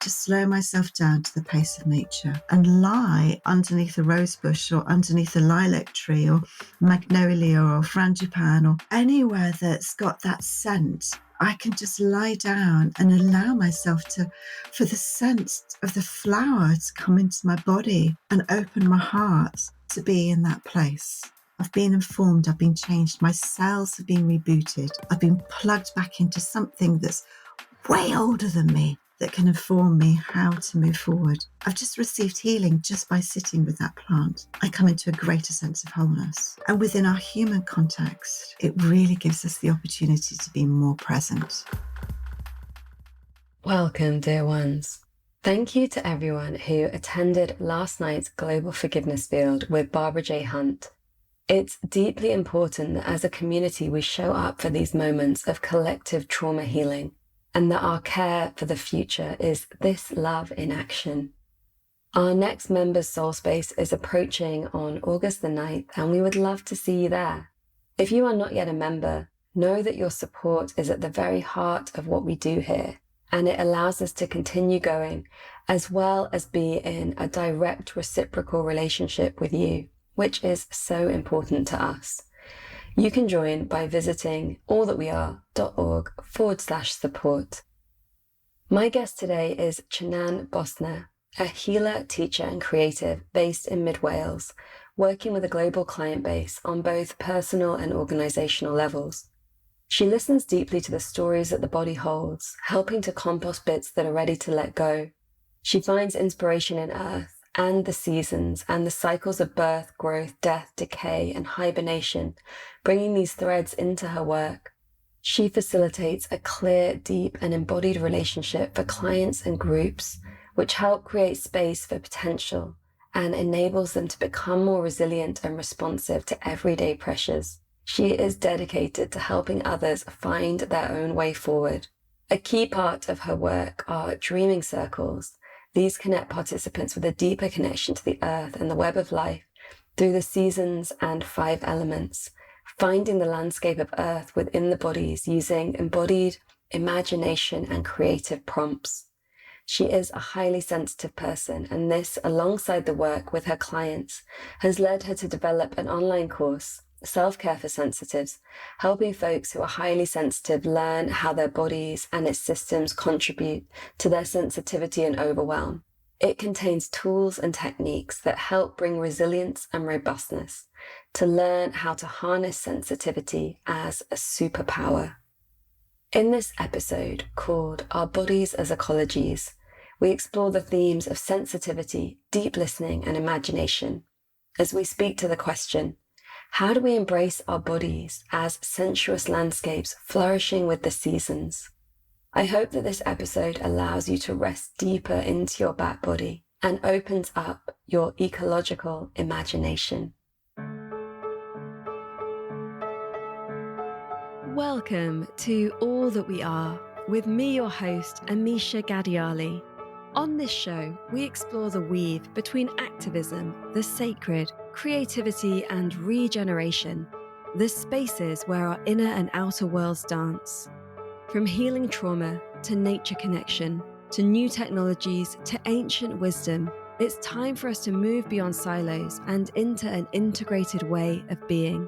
to slow myself down to the pace of nature and lie underneath a rose bush or underneath a lilac tree or magnolia or frangipane or anywhere that's got that scent. I can just lie down and allow myself for the scent of the flower to come into my body and open my heart to be in that place. I've been informed, I've been changed, my cells have been rebooted. I've been plugged back into something that's way older than me that can inform me how to move forward. I've just received healing just by sitting with that plant. I come into a greater sense of wholeness. And within our human context, it really gives us the opportunity to be more present. Welcome, dear ones. Thank you to everyone who attended last night's Global Forgiveness Field with Barbara J. Hunt. It's deeply important that as a community we show up for these moments of collective trauma healing, and that our care for the future is this love in action. Our next Members Soul Space is approaching on August the 9th, and we would love to see you there. If you are not yet a member, know that your support is at the very heart of what we do here, and it allows us to continue going, as well as be in a direct reciprocal relationship with you, which is so important to us. You can join by visiting allthatweare.org/support. My guest today is ChaNan Bonser, a healer, teacher, and creative based in Mid Wales, working with a global client base on both personal and organizational levels. She listens deeply to the stories that the body holds, helping to compost bits that are ready to let go. She finds inspiration in earth and the seasons and the cycles of birth, growth, death, decay, and hibernation, bringing these threads into her work. She facilitates a clear, deep, and embodied relationship for clients and groups, which help create space for potential and enables them to become more resilient and responsive to everyday pressures. She is dedicated to helping others find their own way forward. A key part of her work are dreaming circles. These connect participants with a deeper connection to the earth and the web of life through the seasons and 5 elements, finding the landscape of earth within the bodies using embodied imagination and creative prompts. She is a highly sensitive person, and this, alongside the work with her clients, has led her to develop an online course, Self-Care for Sensitives, helping folks who are highly sensitive learn how their bodies and its systems contribute to their sensitivity and overwhelm. It contains tools and techniques that help bring resilience and robustness to learn how to harness sensitivity as a superpower. In this episode called Our Bodies as Ecologies, we explore the themes of sensitivity, deep listening, and imagination as we speak to the question, how do we embrace our bodies as sensuous landscapes flourishing with the seasons? I hope that this episode allows you to rest deeper into your back body and opens up your ecological imagination. Welcome to All That We Are, with me, your host, Amisha Gadiali. On this show, we explore the weave between activism, the sacred, creativity, and regeneration, the spaces where our inner and outer worlds dance. From healing trauma to nature connection, to new technologies to ancient wisdom, it's time for us to move beyond silos and into an integrated way of being.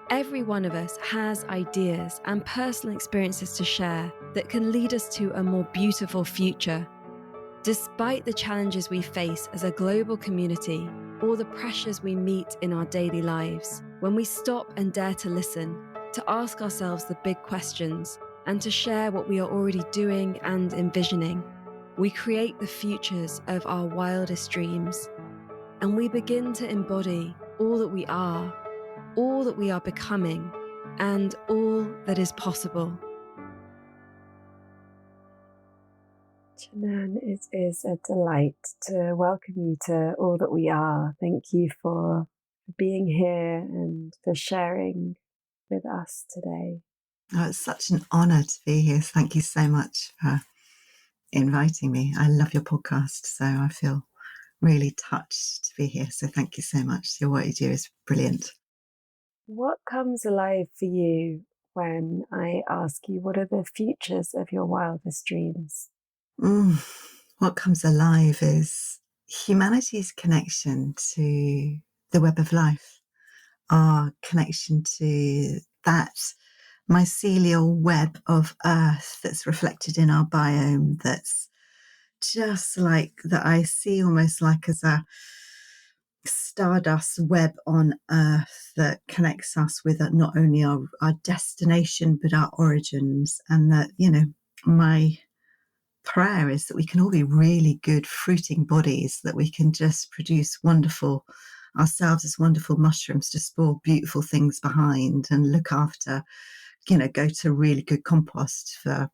Every one of us has ideas and personal experiences to share that can lead us to a more beautiful future. Despite the challenges we face as a global community, or the pressures we meet in our daily lives, when we stop and dare to listen, to ask ourselves the big questions, and to share what we are already doing and envisioning, we create the futures of our wildest dreams. And we begin to embody all that we are becoming, and all that is possible. ChaNan, it is a delight to welcome you to All That We Are. Thank you for being here and for sharing with us today. Oh, it's such an honour to be here. Thank you so much for inviting me. I love your podcast, so I feel really touched to be here. So thank you so much. What you do is brilliant. What comes alive for you when I ask you, what are the futures of your wildest dreams? what comes alive is humanity's connection to the web of life, our connection to that mycelial web of earth that's reflected in our biome, that's just like that I see almost like as a stardust web on earth that connects us with not only our destination but our origins. And that, my prayer is that we can all be really good fruiting bodies, that we can just produce wonderful ourselves as wonderful mushrooms to spore beautiful things behind and look after, go to really good compost for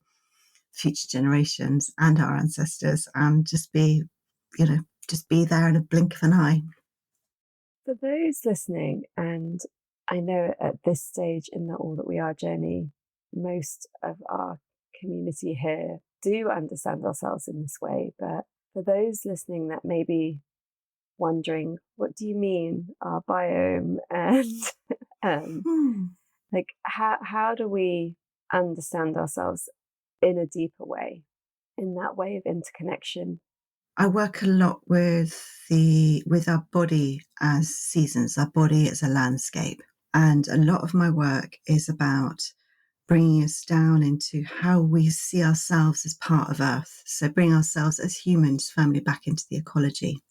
future generations and our ancestors, and just be there in a blink of an eye. For those listening, and I know at this stage in the All That We Are journey, most of our community here do understand ourselves in this way, but for those listening that may be wondering, what do you mean our biome? And like how do we understand ourselves in a deeper way, in that way of interconnection? I work a lot with our body as seasons, our body as a landscape. And a lot of my work is about bringing us down into how we see ourselves as part of Earth. So bring ourselves as humans firmly back into the ecology.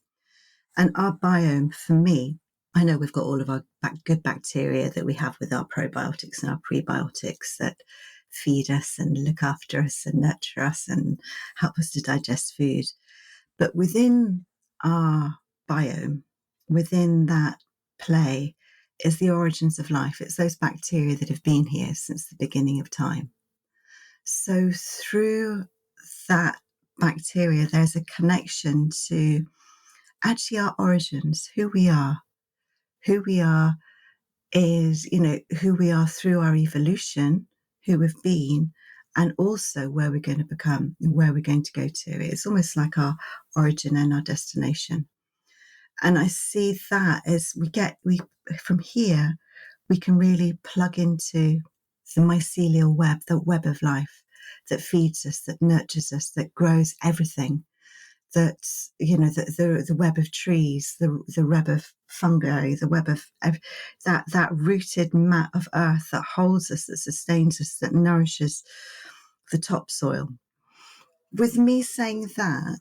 And our biome, for me, I know we've got all of our good bacteria that we have with our probiotics and our prebiotics that feed us and look after us and nurture us and help us to digest food. But within our biome, within that play, is the origins of life. It's those bacteria that have been here since the beginning of time. So through that bacteria, there's a connection to actually our origins, who we are. Who we are is, who we are through our evolution, who we've been, and also where we're going to become and where we're going to go to. It's almost like our origin and our destination. And I see that as we from here, we can really plug into the mycelial web, the web of life that feeds us, that nurtures us, that grows everything. That, the web of trees, the web of fungi, the web of that rooted mat of earth that holds us, that sustains us, that nourishes the topsoil. With me saying that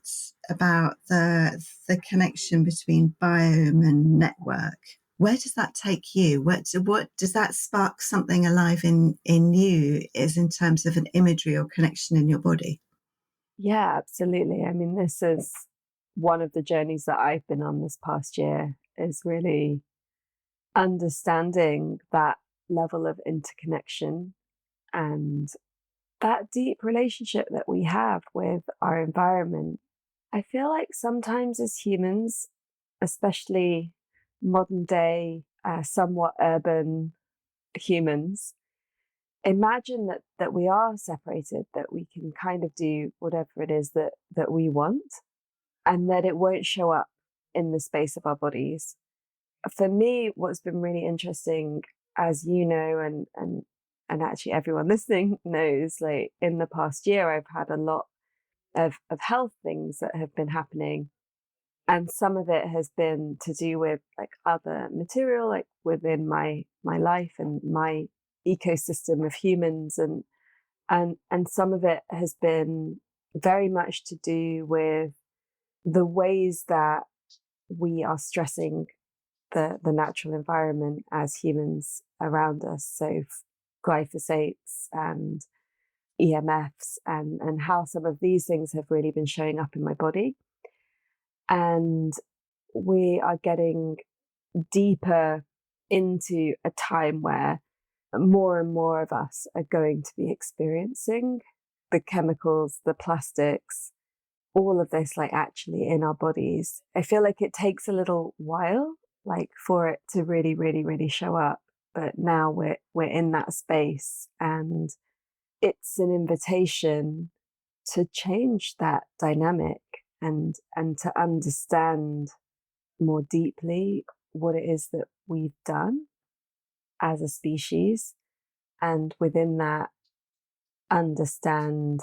about the connection between biome and network, where does that take you? What does that spark something alive in you, is in terms of an imagery or connection in your body? Yeah, absolutely. I mean, this is one of the journeys that I've been on this past year, is really understanding that level of interconnection and that deep relationship that we have with our environment. I feel like sometimes as humans, especially modern day, somewhat urban humans, imagine that we are separated, that we can kind of do whatever it is that we want, and that it won't show up in the space of our bodies. For me, what's been really interesting, as you know, and actually everyone listening knows, like in the past year, I've had a lot of health things that have been happening. And some of it has been to do with like other material, like within my life and my ecosystem of humans, and some of it has been very much to do with the ways that we are stressing the natural environment as humans around us. So glyphosates and EMFs, and how some of these things have really been showing up in my body. And we are getting deeper into a time where more and more of us are going to be experiencing the chemicals, the plastics, all of this, like actually in our bodies. I feel like it takes a little while, like for it to really, really, really show up. But now we're in that space, and it's an invitation to change that dynamic and to understand more deeply what it is that we've done as a species, and within that understand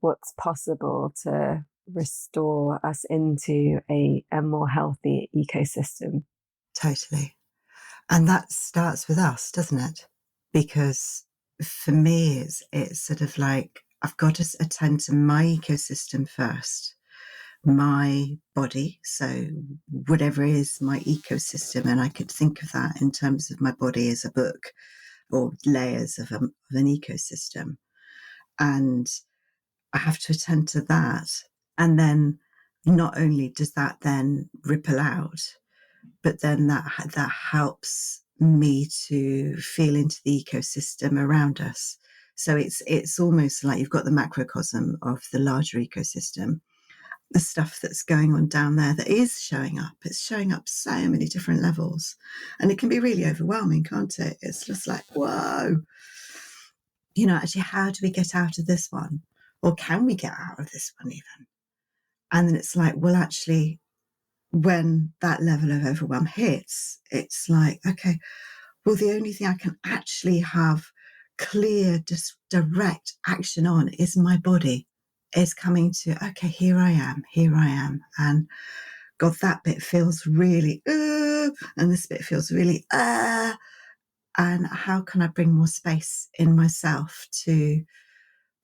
what's possible to restore us into a more healthy ecosystem. Totally. And that starts with us, doesn't it? Because for me, it's sort of like I've got to attend to my ecosystem first, my body. So whatever is my ecosystem, and I could think of that in terms of my body as a book or layers of an ecosystem. And I have to attend to that. And then not only does that then ripple out, but then that helps me to feel into the ecosystem around us. So it's almost like you've got the macrocosm of the larger ecosystem, the stuff that's going on down there that is showing up. It's showing up so many different levels, and it can be really overwhelming, can't it? It's just like, whoa, actually, how do we get out of this one? Or can we get out of this one even? And then it's like, well, actually, when that level of overwhelm hits, it's like, okay, well, the only thing I can actually have clear, direct action on is my body. Is coming to, okay, here I am. And God, that bit feels really, and this bit feels really, and how can I bring more space in myself to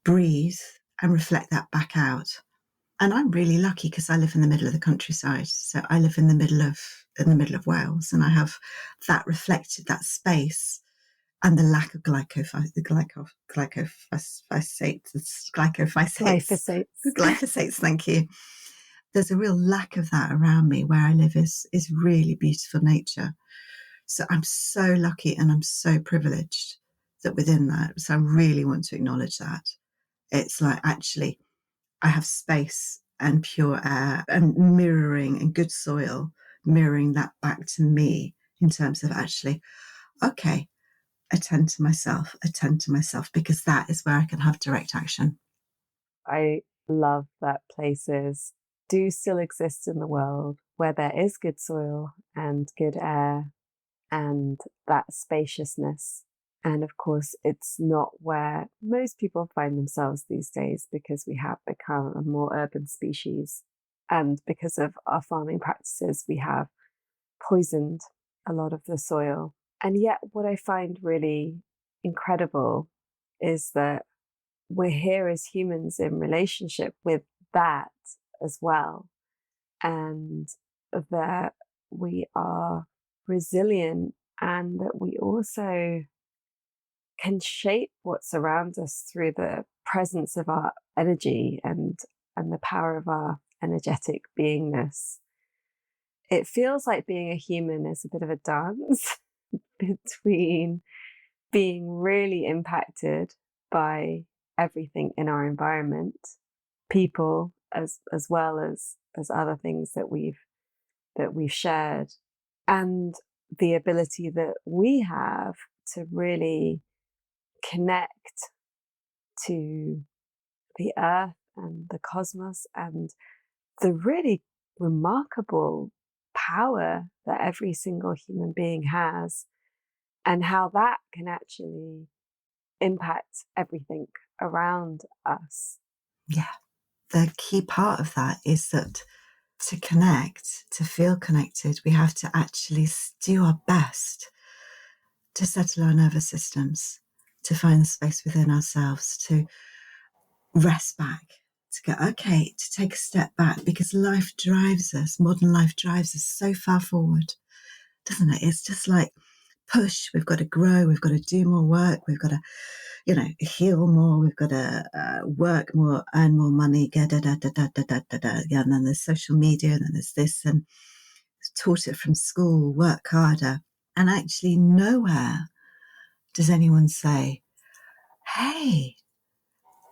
breathe and reflect that back out? And I'm really lucky because I live in the middle of the countryside. So I live in the middle of Wales, and I have that reflected, that space, and the lack of glyphosates, thank you. There's a real lack of that around me. Where I live is really beautiful nature. So I'm so lucky and I'm so privileged that within that. So I really want to acknowledge that. It's like, actually, I have space and pure air and mirroring and good soil, mirroring that back to me in terms of actually, okay, attend to myself, because that is where I can have direct action. I love that places do still exist in the world where there is good soil and good air and that spaciousness. And of course, it's not where most people find themselves these days because we have become a more urban species. And because of our farming practices, we have poisoned a lot of the soil. And yet, what I find really incredible is that we're here as humans in relationship with that as well. And that we are resilient and that we also can shape what surrounds us through the presence of our energy and the power of our energetic beingness. It feels like being a human is a bit of a dance between being really impacted by everything in our environment, people as well as other things that we've shared, and the ability that we have to really connect to the earth and the cosmos and the really remarkable power that every single human being has, and how that can actually impact everything around us. Yeah. The key part of that is that to connect, to feel connected, we have to actually do our best to settle our nervous systems, to find the space within ourselves, to rest back, to go, okay, to take a step back, because life drives us, modern life drives us so far forward, doesn't it? It's just like, push, we've got to grow, we've got to do more work, we've got to, heal more, we've got to work more, earn more money, and then there's social media, and then there's this, and taught it from school, work harder. And actually nowhere does anyone say, hey,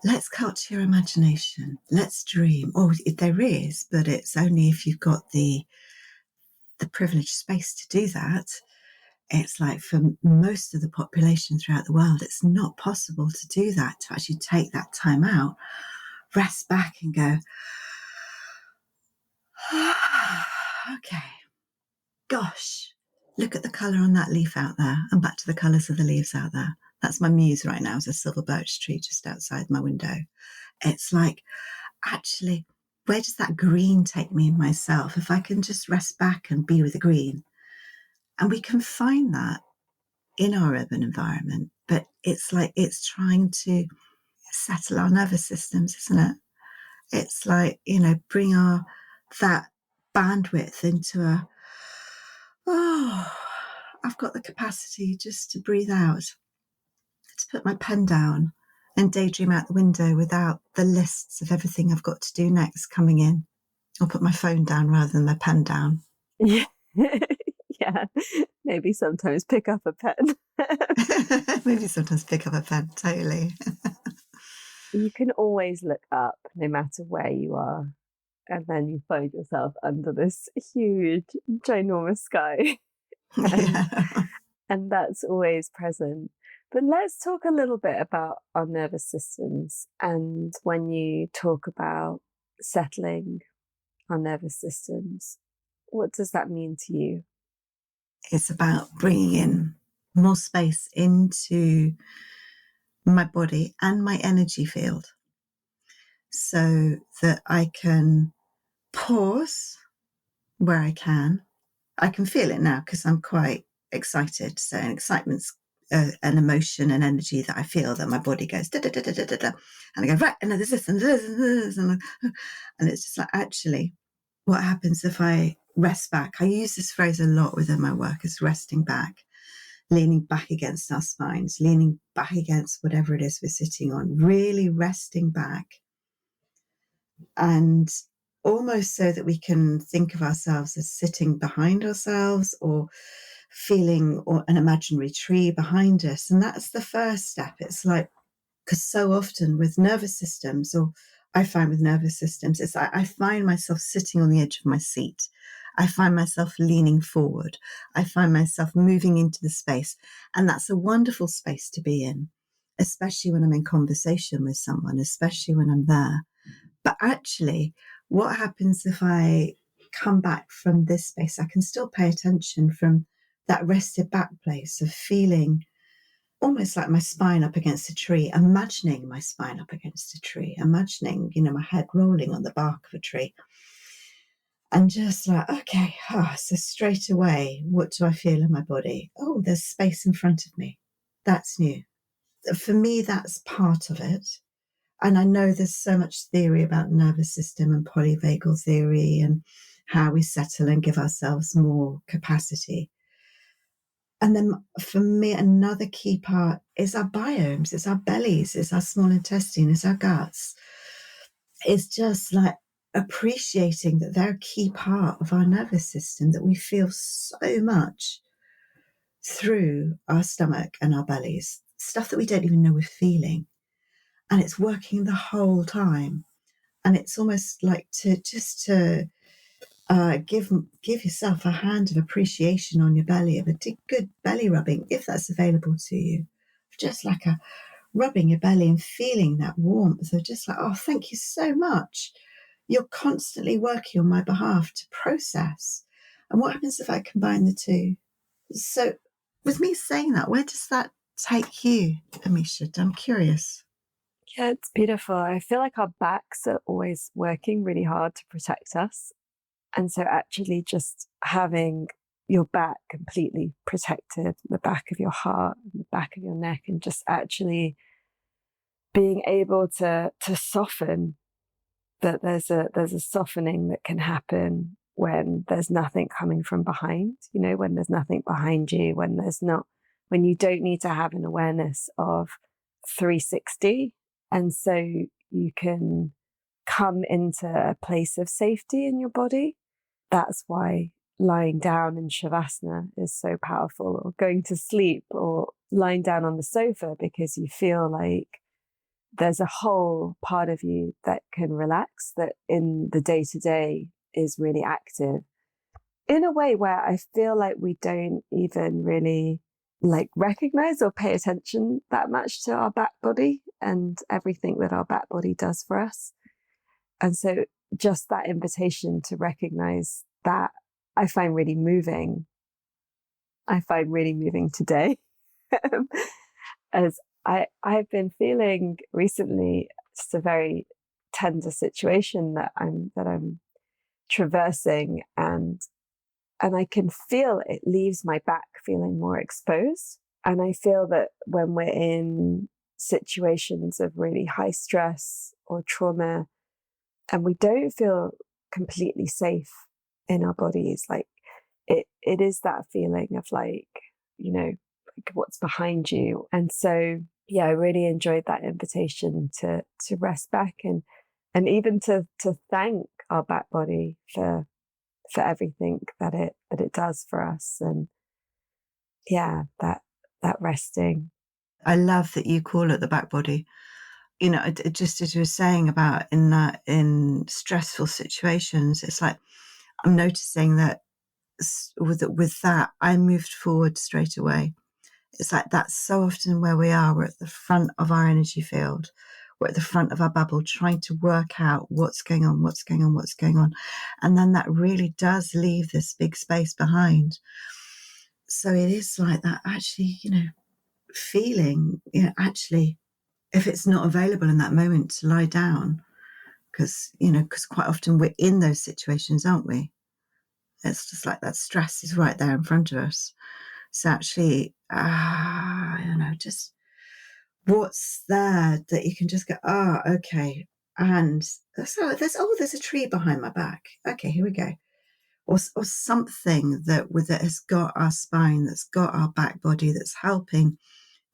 let's culture your imagination, let's dream. Or there is, but it's only if you've got the privileged space to do that. It's like for most of the population throughout the world, it's not possible to do that, to actually take that time out, rest back and go, okay, gosh, look at the colour on that leaf out there, and back to the colours of the leaves out there. That's my muse right now, is a silver birch tree just outside my window. It's like, actually, where does that green take me in myself? If I can just rest back and be with the green. And we can find that in our urban environment, but it's like it's trying to settle our nervous systems, isn't it? It's like, bring that bandwidth into I've got the capacity just to breathe out, to put my pen down and daydream out the window without the lists of everything I've got to do next coming in. I'll put my phone down rather than my pen down. Yeah. Yeah. Maybe sometimes pick up a pen. Maybe sometimes pick up a pen, totally. You can always look up no matter where you are. And then you find yourself under this huge, ginormous sky. And that's always present. But let's talk a little bit about our nervous systems. And when you talk about settling our nervous systems, what does that mean to you? It's about bringing in more space into my body and my energy field so that I can pause where I can. I can feel it now because I'm quite excited. So excitement's an emotion and energy that I feel, that my body goes da da da da da da, and I go right, and there's this and this and this, and it's just like, actually, what happens if I rest back? I use this phrase a lot within my work, as resting back, leaning back against our spines, leaning back against whatever it is we're sitting on, really resting back, and almost so that we can think of ourselves as sitting behind ourselves or feeling or an imaginary tree behind us. And that's the first step. It's like, because so often with nervous systems, or I find with nervous systems, it's like I find myself sitting on the edge of my seat. I find myself leaning forward. I find myself moving into the space. And that's a wonderful space to be in, especially when I'm in conversation with someone, especially when I'm there. But actually, what happens if I come back from this space? I can still pay attention from that rested back place of feeling almost like my spine up against a tree, imagining my spine up against a tree, imagining, my head rolling on the bark of a tree. And just like, okay, so straight away, what do I feel in my body? Oh, there's space in front of me. That's new. For me, that's part of it. And I know there's so much theory about nervous system and polyvagal theory and how we settle and give ourselves more capacity. And then for me, another key part is our biomes, it's our bellies, it's our small intestine, it's our guts. It's just like appreciating that they're a key part of our nervous system, that we feel so much through our stomach and our bellies, stuff that we don't even know we're feeling. And it's working the whole time. And it's almost like to give yourself a hand of appreciation on your belly, of a good belly rubbing, if that's available to you. Just like a rubbing your belly and feeling that warmth of just like, oh, thank you so much. You're constantly working on my behalf to process. And what happens if I combine the two? So with me saying that, where does that take you, Amisha? I'm curious. Yeah, it's beautiful. I feel like our backs are always working really hard to protect us. And so actually just having your back completely protected, the back of your heart, the back of your neck, and just actually being able to soften, that there's a softening that can happen when there's nothing coming from behind, when there's nothing behind you, when you don't need to have an awareness of 360. And so you can come into a place of safety in your body. That's why lying down in Shavasana is so powerful, or going to sleep, or lying down on the sofa, because you feel like there's a whole part of you that can relax, that in the day-to-day is really active in a way where I feel like we don't even really recognize or pay attention that much to our back body and everything that our back body does for us. And so just that invitation to recognize that, I find really moving. I find really moving today. As I've been feeling recently just a very tender situation that I'm traversing, and I can feel it leaves my back feeling more exposed. And I feel that when we're in situations of really high stress or trauma, and we don't feel completely safe in our bodies, like it is that feeling of like, like what's behind you. And so, yeah, I really enjoyed that invitation to rest back and even to thank our back body for everything that it does for us. And yeah, that resting. I love that you call it the back body. Just as you were saying about in stressful situations, it's like I'm noticing that with that, I moved forward straight away. It's like that's so often where we are. We're at the front of our energy field. We're at the front of our bubble trying to work out what's going on. And then that really does leave this big space behind. So it is like that actually, feeling, actually, if it's not available in that moment to lie down, because quite often we're in those situations, aren't we? It's just like that stress is right there in front of us. So actually, just what's there that you can just go, okay. And there's a tree behind my back. Okay, here we go. Or something that has got our spine, that's got our back body, that's helping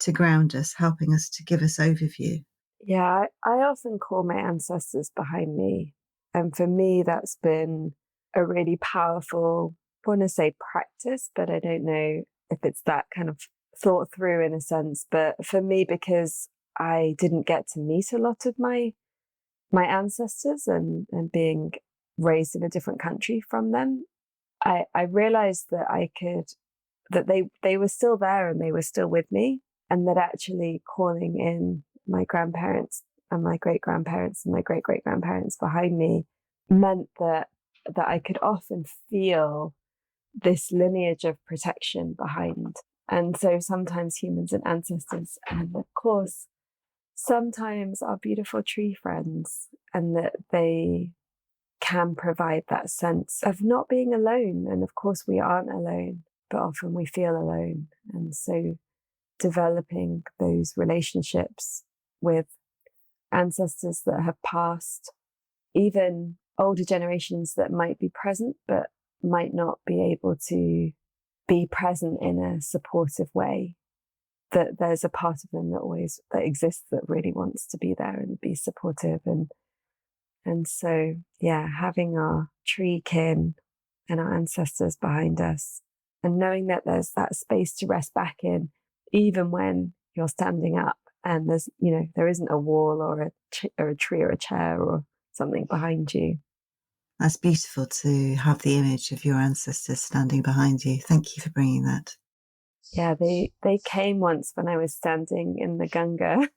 to ground us, helping us to give us overview. Yeah, I often call my ancestors behind me. And for me, that's been a really powerful, I want to say practice, but I don't know if it's that kind of thought through in a sense. But for me, because I didn't get to meet a lot of my ancestors and being raised in a different country from them, I realized that they were still there and they were still with me, and that actually calling in my grandparents and my great grandparents and my great great grandparents behind me meant that I could often feel this lineage of protection behind. And so sometimes humans and ancestors, and of course sometimes our beautiful tree friends, and that they can provide that sense of not being alone. And of course we aren't alone, but often we feel alone. And so developing those relationships with ancestors that have passed, even older generations that might be present but might not be able to be present in a supportive way, that there's a part of them that exists that really wants to be there and be supportive. And so, yeah, having our tree kin and our ancestors behind us, and knowing that there's that space to rest back in, even when you're standing up and there isn't a wall or a tree or a chair or something behind you. That's beautiful to have the image of your ancestors standing behind you. Thank you for bringing that. Yeah, they came once when I was standing in the Ganga.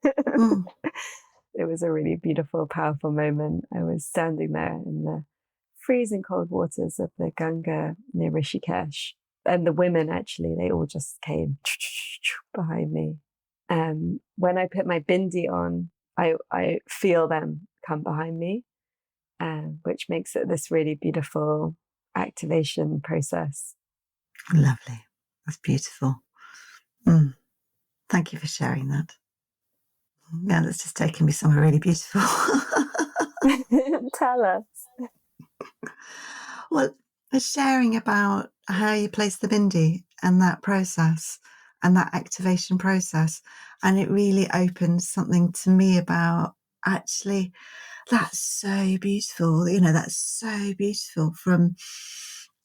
Mm. It was a really beautiful, powerful moment. I was standing there in the freezing cold waters of the Ganga near Rishikesh. And the women, actually, they all just came behind me. When I put my bindi on, I feel them come behind me, which makes it this really beautiful activation process. Lovely. That's beautiful. Mm. Thank you for sharing that. Yeah, that's just taken me somewhere really beautiful. Tell us. Well, sharing about how you place the bindi and that process and that activation process. And it really opened something to me about actually, that's so beautiful. That's so beautiful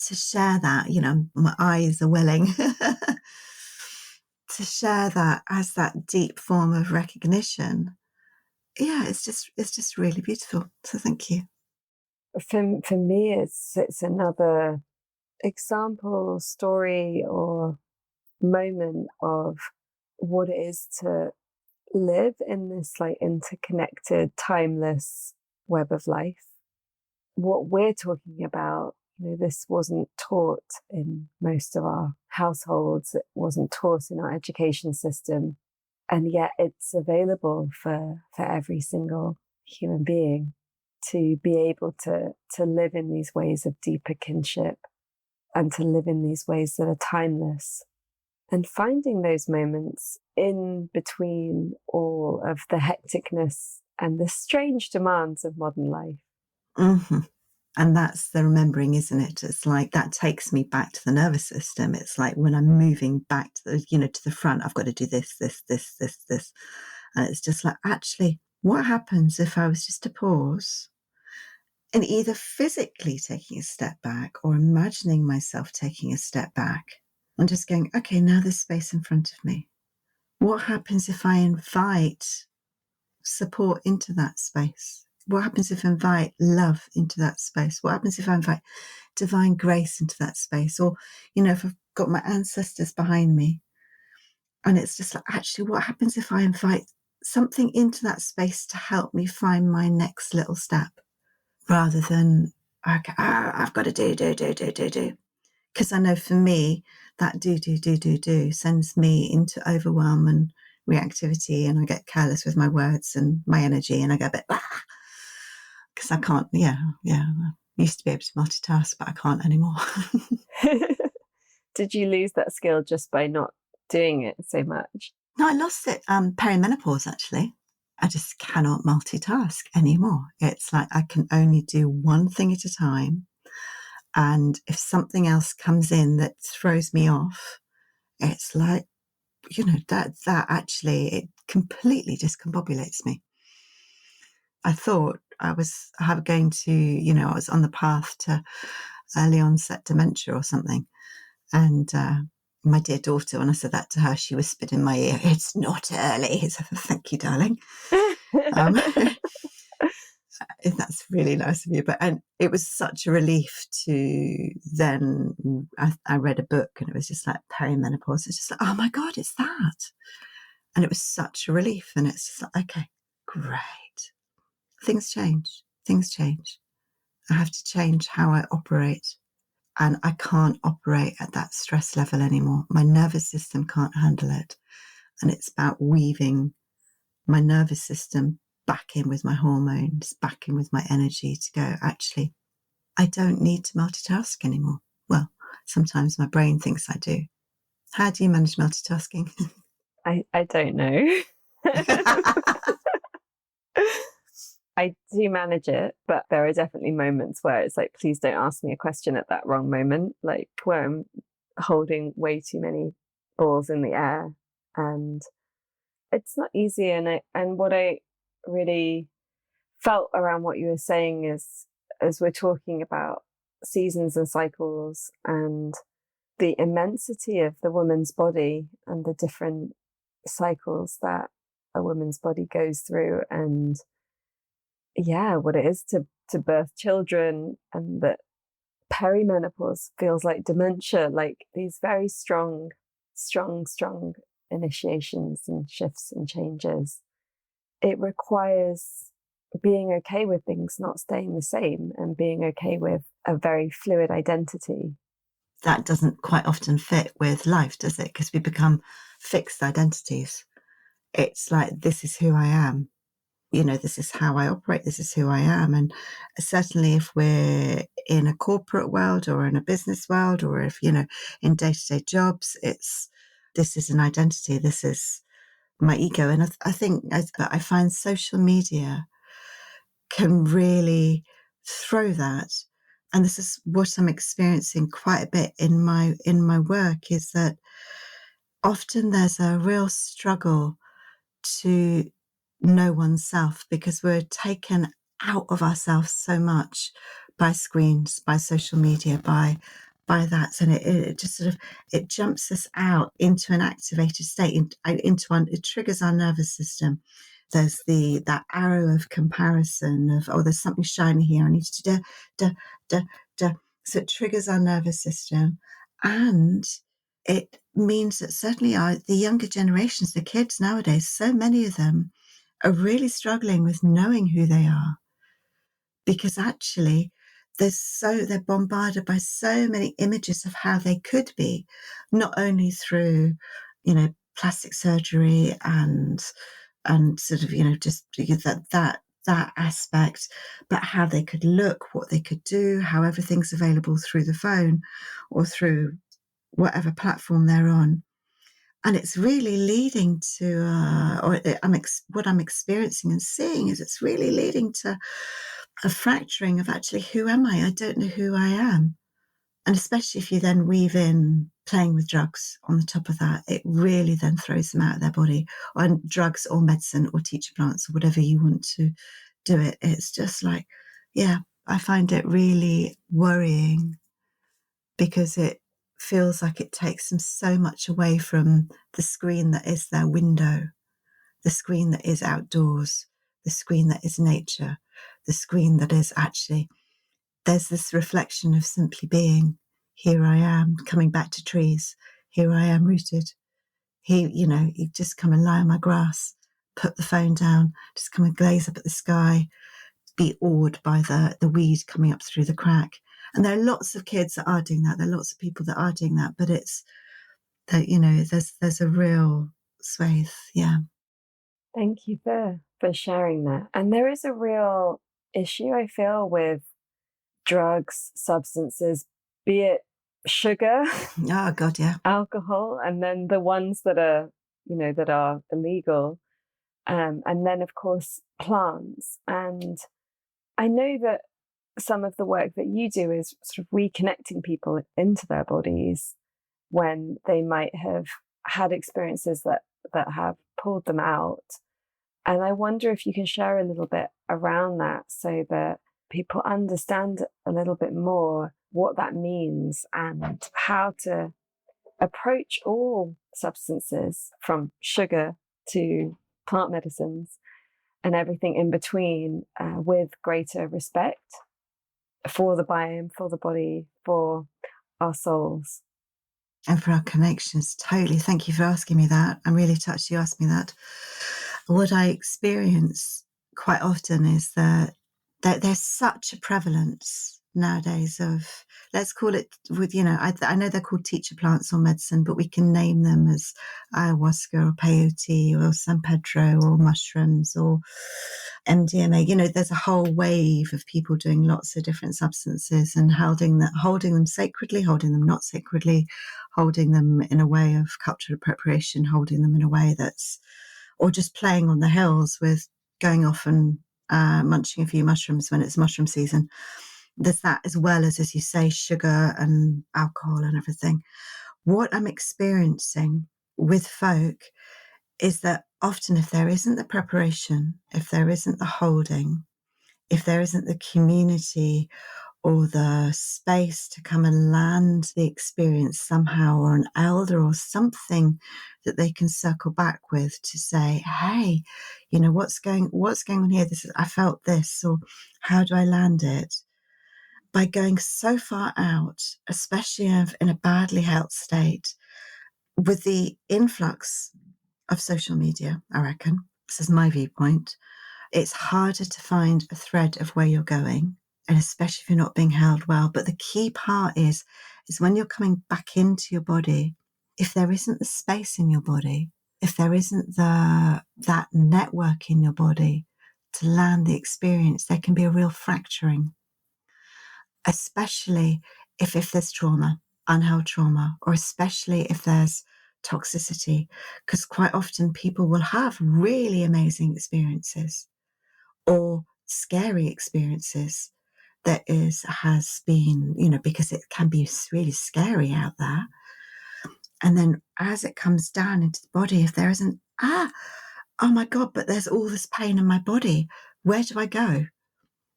to share that, my eyes are welling. To share that as that deep form of recognition. Yeah, it's just really beautiful. So thank you. For me, it's another example, story, or moment of what it is to live in this like interconnected, timeless web of life. What we're talking about, this wasn't taught in most of our households. It wasn't taught in our education system. And yet it's available for every single human being, to be able to live in these ways of deeper kinship and to live in these ways that are timeless, and finding those moments in between all of the hecticness and the strange demands of modern life. Mm-hmm. And that's the remembering, isn't it? It's like that takes me back to the nervous system. It's like when I'm moving back to the, to the front, I've got to do this. And it's just like, actually, what happens if I was just to pause and either physically taking a step back or imagining myself taking a step back and just going, okay, now there's space in front of me. What happens if I invite support into that space? What happens if I invite love into that space? What happens if I invite divine grace into that space? Or, if I've got my ancestors behind me, and it's just like, actually, what happens if I invite something into that space to help me find my next little step, rather than, okay, I've got to do. Because I know for me, that do sends me into overwhelm and reactivity, and I get careless with my words and my energy, and I go a bit, because I can't, I used to be able to multitask, but I can't anymore. Did you lose that skill just by not doing it so much? No, I lost it perimenopause, actually. I just cannot multitask anymore. It's like I can only do one thing at a time. And if something else comes in that throws me off, it's like, that actually, it completely discombobulates me. I thought I was going to, I was on the path to early onset dementia or something. And my dear daughter, when I said that to her, she whispered in my ear, "It's not early." So, thank you, darling. That's really nice of you. And it was such a relief to then, I read a book and it was just like perimenopause. It's just like, oh my God, it's that. And it was such a relief. And it's just like, okay, great. Things change. I have to change how I operate. And I can't operate at that stress level anymore. My nervous system can't handle it. And it's about weaving my nervous system back in with my hormones, back in with my energy to go, actually, I don't need to multitask anymore. Well, sometimes my brain thinks I do. How do you manage multitasking? I don't know. I do manage it, but there are definitely moments where it's like, please don't ask me a question at that wrong moment, like where I'm holding way too many balls in the air, and it's not easy. And what I really felt around what you were saying is, as we're talking about seasons and cycles and the immensity of the woman's body and the different cycles that a woman's body goes through, and what it is to birth children, and that perimenopause feels like dementia, like these very strong initiations and shifts and changes. It requires being okay with things not staying the same and being okay with a very fluid identity. That doesn't quite often fit with life, does it? Because we become fixed identities. It's like, this is who I am. This is how I operate. This is who I am. And certainly if we're in a corporate world or in a business world, or if, in day-to-day jobs, this is an identity. This is my ego. And I think I find social media can really throw that. And this is what I'm experiencing quite a bit in my work, is that often there's a real struggle to know oneself, because we're taken out of ourselves so much by screens, by social media, by that, and it just sort of, it jumps us out into an activated state, it triggers our nervous system. There's that arrow of comparison of, oh, there's something shiny here, I need to do. So it triggers our nervous system, and it means that certainly the younger generations, the kids nowadays, so many of them are really struggling with knowing who they are, because actually they're bombarded by so many images of how they could be, not only through, plastic surgery and sort of, just that that aspect, but how they could look, what they could do, how everything's available through the phone or through whatever platform they're on. And it's really leading to, what I'm experiencing and seeing is it's really leading to a fracturing of actually, who am I? I don't know who I am. And especially if you then weave in playing with drugs on the top of that, it really then throws them out of their body, on drugs or medicine or teacher plants or whatever you want to do it. It's just like, yeah, I find it really worrying because it feels like it takes them so much away from the screen that is their window, the screen that is outdoors, the screen that is nature, the screen that is actually, there's this reflection of simply being. Here I am, coming back to trees. Here I am rooted. Here, you just come and lie on my grass, put the phone down, just come and gaze up at the sky, be awed by the weed coming up through the crack. And there are lots of kids that are doing that. There are lots of people that are doing that, but it's that, there's a real swathe. Yeah. Thank you for sharing that. And there is a real issue, I feel, with drugs, substances, be it sugar, Oh God, yeah. alcohol, and then the ones that are, that are illegal. And then, of course, plants. And I know that some of the work that you do is sort of reconnecting people into their bodies when they might have had experiences that have pulled them out. And I wonder if you can share a little bit around that so that people understand a little bit more what that means and how to approach all substances, from sugar to plant medicines and everything in between, with greater respect for the biome, for the body, for our souls. And for our connections, totally. Thank you for asking me that. I'm really touched you asked me that. What I experience quite often is that there's such a prevalence nowadays of, let's call it with, I know they're called teacher plants or medicine, but we can name them as ayahuasca or peyote or San Pedro or mushrooms or MDMA. There's a whole wave of people doing lots of different substances and holding them sacredly, holding them not sacredly, holding them in a way of cultural appropriation, holding them in a way that's, or just playing on the hills with going off and munching a few mushrooms when it's mushroom season. There's that, as well as you say, sugar and alcohol and everything. What I'm experiencing with folk is that often, if there isn't the preparation, if there isn't the holding, if there isn't the community or the space to come and land the experience somehow, or an elder or something that they can circle back with to say, hey, what's going on here? I felt this, or how do I land it? By going so far out, especially in a badly held state, with the influx of social media, I reckon, this is my viewpoint, it's harder to find a thread of where you're going, and especially if you're not being held well. But the key part is when you're coming back into your body, if there isn't the space in your body, if there isn't that network in your body to land the experience, there can be a real fracturing, especially if there's trauma, unheld trauma, or especially if there's toxicity, because quite often people will have really amazing experiences or scary experiences has been, because it can be really scary out there. And then as it comes down into the body, if there isn't, oh my God, but there's all this pain in my body, where do I go?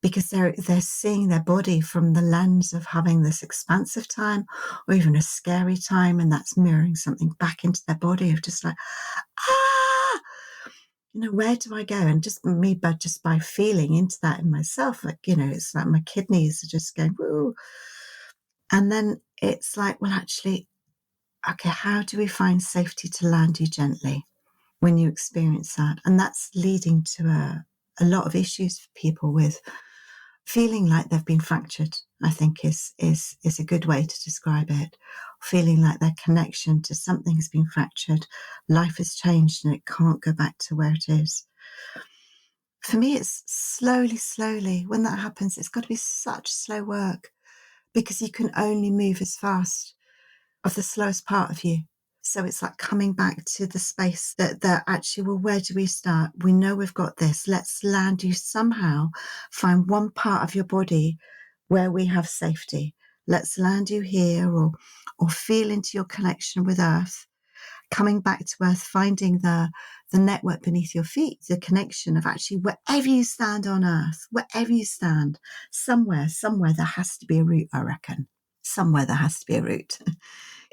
Because they're seeing their body from the lens of having this expansive time or even a scary time, and that's mirroring something back into their body of just like, where do I go? And just by feeling into that in myself, like, it's like my kidneys are just going, woo. And then it's like, well, actually, okay, how do we find safety to land you gently when you experience that? And that's leading to a lot of issues for people with feeling like they've been fractured, I think is a good way to describe it. Feeling like their connection to something has been fractured, life has changed and it can't go back to where it is. For me, it's slowly. When that happens, it's got to be such slow work because you can only move as fast of the slowest part of you. So it's like coming back to the space that actually, well, where do we start? We know we've got this. Let's land you somehow, find one part of your body where we have safety. Let's land you here, or feel into your connection with Earth, coming back to Earth, finding the network beneath your feet, the connection of actually wherever you stand on Earth, wherever you stand, somewhere there has to be a route, I reckon. Somewhere there has to be a route.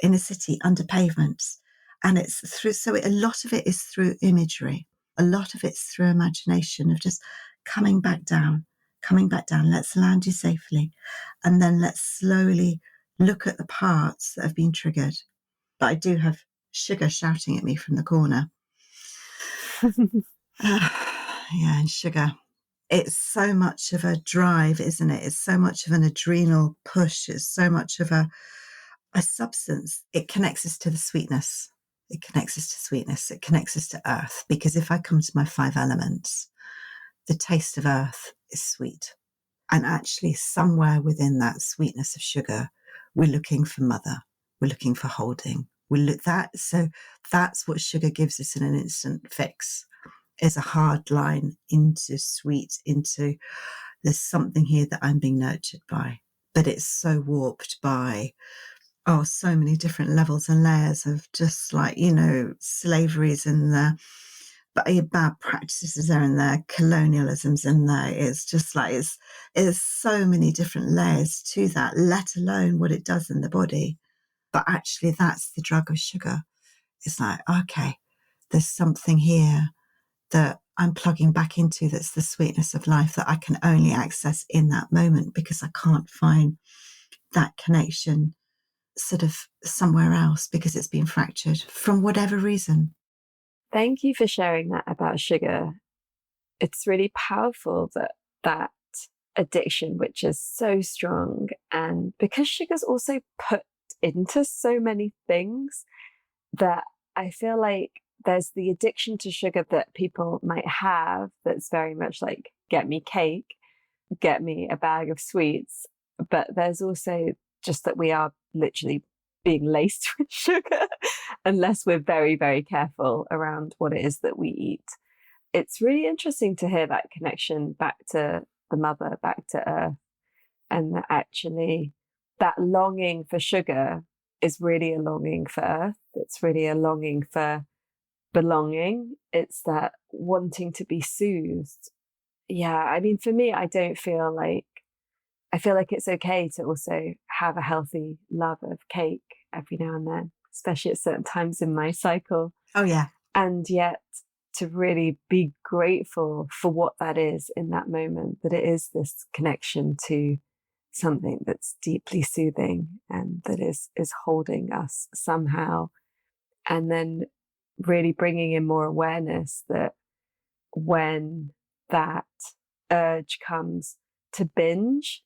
In a city, under pavements. And it's through, so a lot of it is through imagery. A lot of it's through imagination of just coming back down. Let's land you safely. And then let's slowly look at the parts that have been triggered. But I do have Sugar shouting at me from the corner. Yeah, and Sugar. It's so much of a drive, isn't it? It's so much of an adrenal push. It's so much of a substance. It connects us to the sweetness. It connects us to sweetness. It connects us to earth. Because if I come to my 5 elements, the taste of earth is sweet. And actually, somewhere within that sweetness of sugar, we're looking for mother. We're looking for holding. So that's what sugar gives us in an instant fix, is a hard line into sweet, into there's something here that I'm being nurtured by. But it's so warped by so many different levels and layers of just like, slaveries in there, but bad practices are in there, colonialism's in there. It's just like, it's so many different layers to that, let alone what it does in the body. But actually, that's the drug of sugar. It's like, okay, there's something here that I'm plugging back into that's the sweetness of life that I can only access in that moment because I can't find that connection sort of somewhere else because it's been fractured from whatever reason. Thank you for sharing that about sugar. It's really powerful that addiction, which is so strong, and because sugar's also put into so many things, that I feel like there's the addiction to sugar that people might have that's very much like, get me cake, get me a bag of sweets. But there's also just that we are literally being laced with sugar unless we're very, very careful around what it is that we eat. It's really interesting to hear that connection back to the mother, back to earth, and that actually that longing for sugar is really a longing for earth. It's really a longing for belonging. It's that wanting to be soothed. Yeah, I mean, for me, I feel like it's okay to also have a healthy love of cake every now and then, especially at certain times in my cycle. Oh, yeah. And yet to really be grateful for what that is in that moment, that it is this connection to something that's deeply soothing and that is holding us somehow. And then really bringing in more awareness that when that urge comes to binge,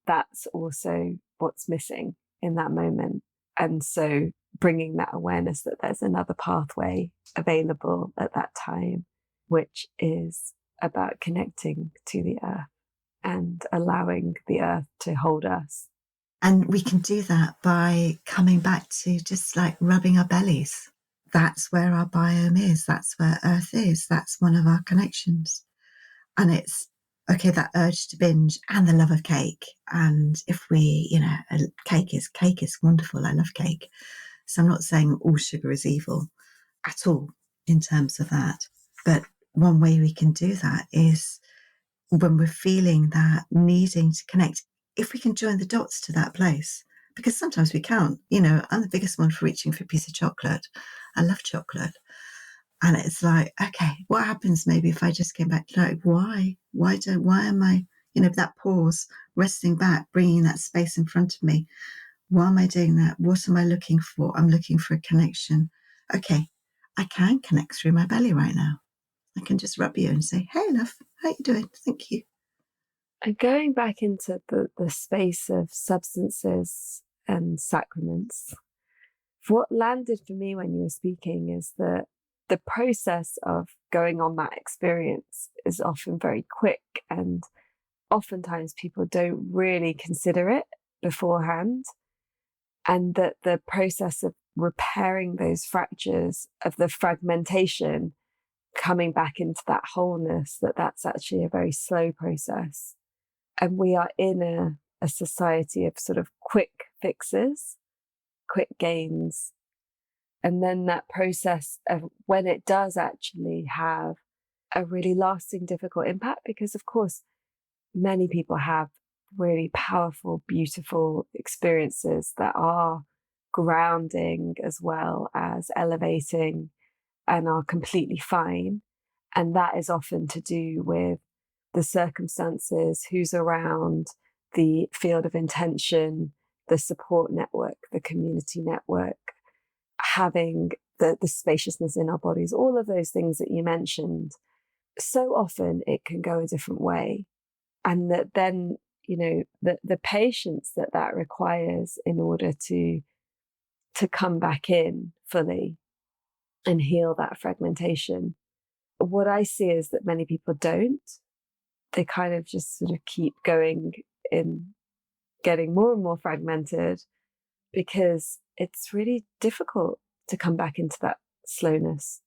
that's also what's missing in that moment. And so bringing that awareness that there's another pathway available at that time, which is about connecting to the earth and allowing the earth to hold us. And we can do that by coming back to just like rubbing our bellies. That's where our biome is. That's where earth is. That's one of our connections. And it's, okay, that urge to binge and the love of cake. And if we, cake is wonderful. I love cake. So I'm not saying all sugar is evil at all in terms of that. But one way we can do that is when we're feeling that needing to connect, if we can join the dots to that place, because sometimes we can't. I'm the biggest one for reaching for a piece of chocolate. I love chocolate. And it's like, okay, what happens maybe if I just came back to like, why am I, that pause, resting back, bringing that space in front of me. Why am I doing that? What am I looking for? I'm looking for a connection. Okay, I can connect through my belly right now. I can just rub you and say, hey, love, how you doing? Thank you. And going back into the space of substances and sacraments, what landed for me when you were speaking is that the process of going on that experience is often very quick, and oftentimes people don't really consider it beforehand. And that the process of repairing those fractures, of the fragmentation, coming back into that wholeness, that's actually a very slow process. And we are in a society of sort of quick fixes, quick gains. And then that process of when it does actually have a really lasting, difficult impact, because of course, many people have really powerful, beautiful experiences that are grounding as well as elevating and are completely fine. And that is often to do with the circumstances, who's around, the field of intention, the support network, the community network, having the spaciousness in our bodies, all of those things that you mentioned. So often it can go a different way. And that then, the patience that requires in order to come back in fully and heal that fragmentation. What I see is that many people don't. They kind of just sort of keep going in getting more and more fragmented, because it's really difficult to come back into that slowness,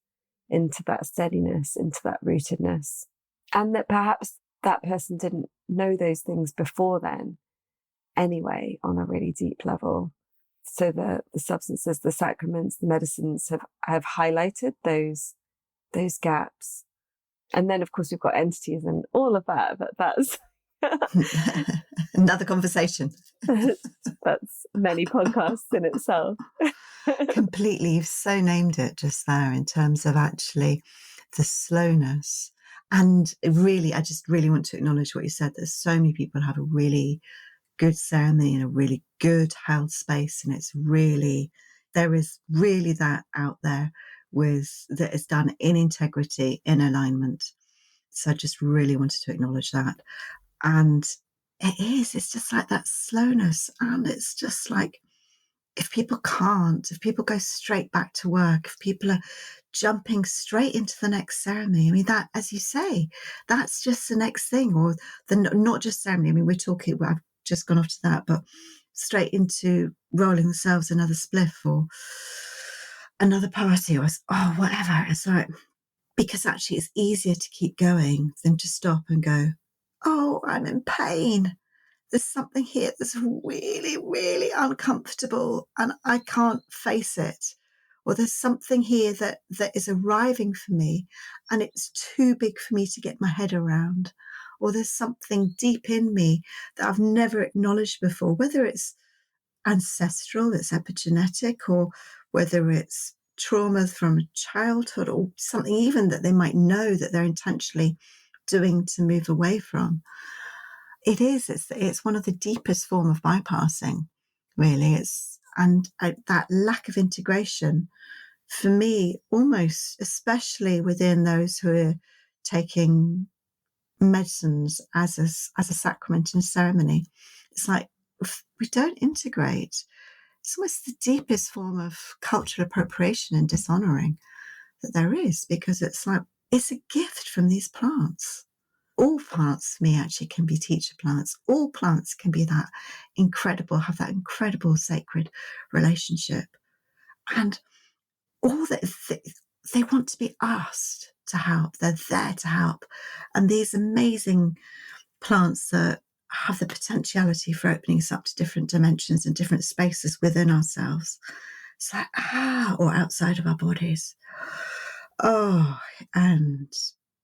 into that steadiness, into that rootedness. And that perhaps that person didn't know those things before then anyway, on a really deep level. So the substances, the sacraments, the medicines have highlighted those gaps. And then of course we've got entities and all of that, but that's another conversation. That's many podcasts in itself. Completely. You've so named it just there in terms of actually the slowness. And really, I just really want to acknowledge what you said. There's so many people have a really good ceremony and a really good held space. And there is really that out there that is done in integrity, in alignment. So I just really wanted to acknowledge that. And it's just like that slowness. And it's just like, if people go straight back to work, if people are jumping straight into the next ceremony, I mean, that, as you say, that's just the next thing, or not just ceremony. I mean, I've just gone off to that, but straight into rolling themselves another spliff or another party or whatever. It's like, because actually it's easier to keep going than to stop and go, oh, I'm in pain. There's something here that's really, really uncomfortable and I can't face it. Or there's something here that is arriving for me and it's too big for me to get my head around. Or there's something deep in me that I've never acknowledged before, whether it's ancestral, it's epigenetic, or whether it's trauma from childhood or something even that they might know that they're intentionally doing to move away from. It's one of the deepest form of bypassing, really. That lack of integration, for me, almost, especially within those who are taking medicines as a sacrament and ceremony, it's like we don't integrate. It's almost the deepest form of cultural appropriation and dishonoring that there is, because it's like it's a gift from these plants. All plants, for me, actually can be teacher plants. All plants can be have that incredible sacred relationship. And all that they want to be asked to help. They're there to help. And these amazing plants that have the potentiality for opening us up to different dimensions and different spaces within ourselves. It's like, or outside of our bodies. Oh, and,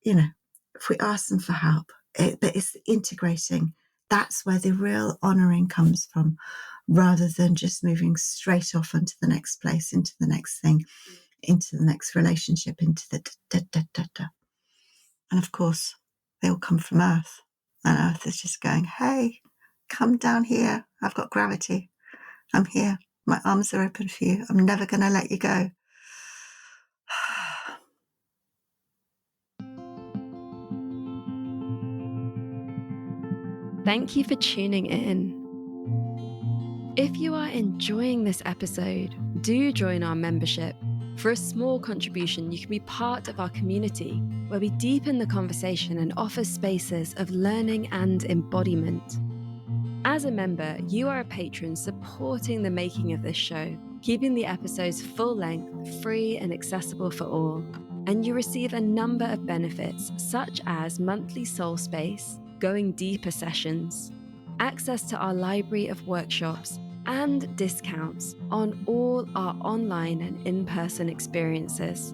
if we ask them for help, but it's integrating. That's where the real honouring comes from, rather than just moving straight off into the next place, into the next thing, into the next relationship, into the da-da-da-da. And of course, they all come from Earth. And Earth is just going, hey, come down here. I've got gravity. I'm here. My arms are open for you. I'm never going to let you go. Thank you for tuning in. If you are enjoying this episode, do join our membership, For a small contribution, you can be part of our community, where we deepen the conversation and offer spaces of learning and embodiment. As a member, you are a patron supporting the making of this show, keeping the episodes full length, free and accessible for all. And you receive a number of benefits, such as monthly soul space, going deeper sessions, access to our library of workshops, and discounts on all our online and in-person experiences.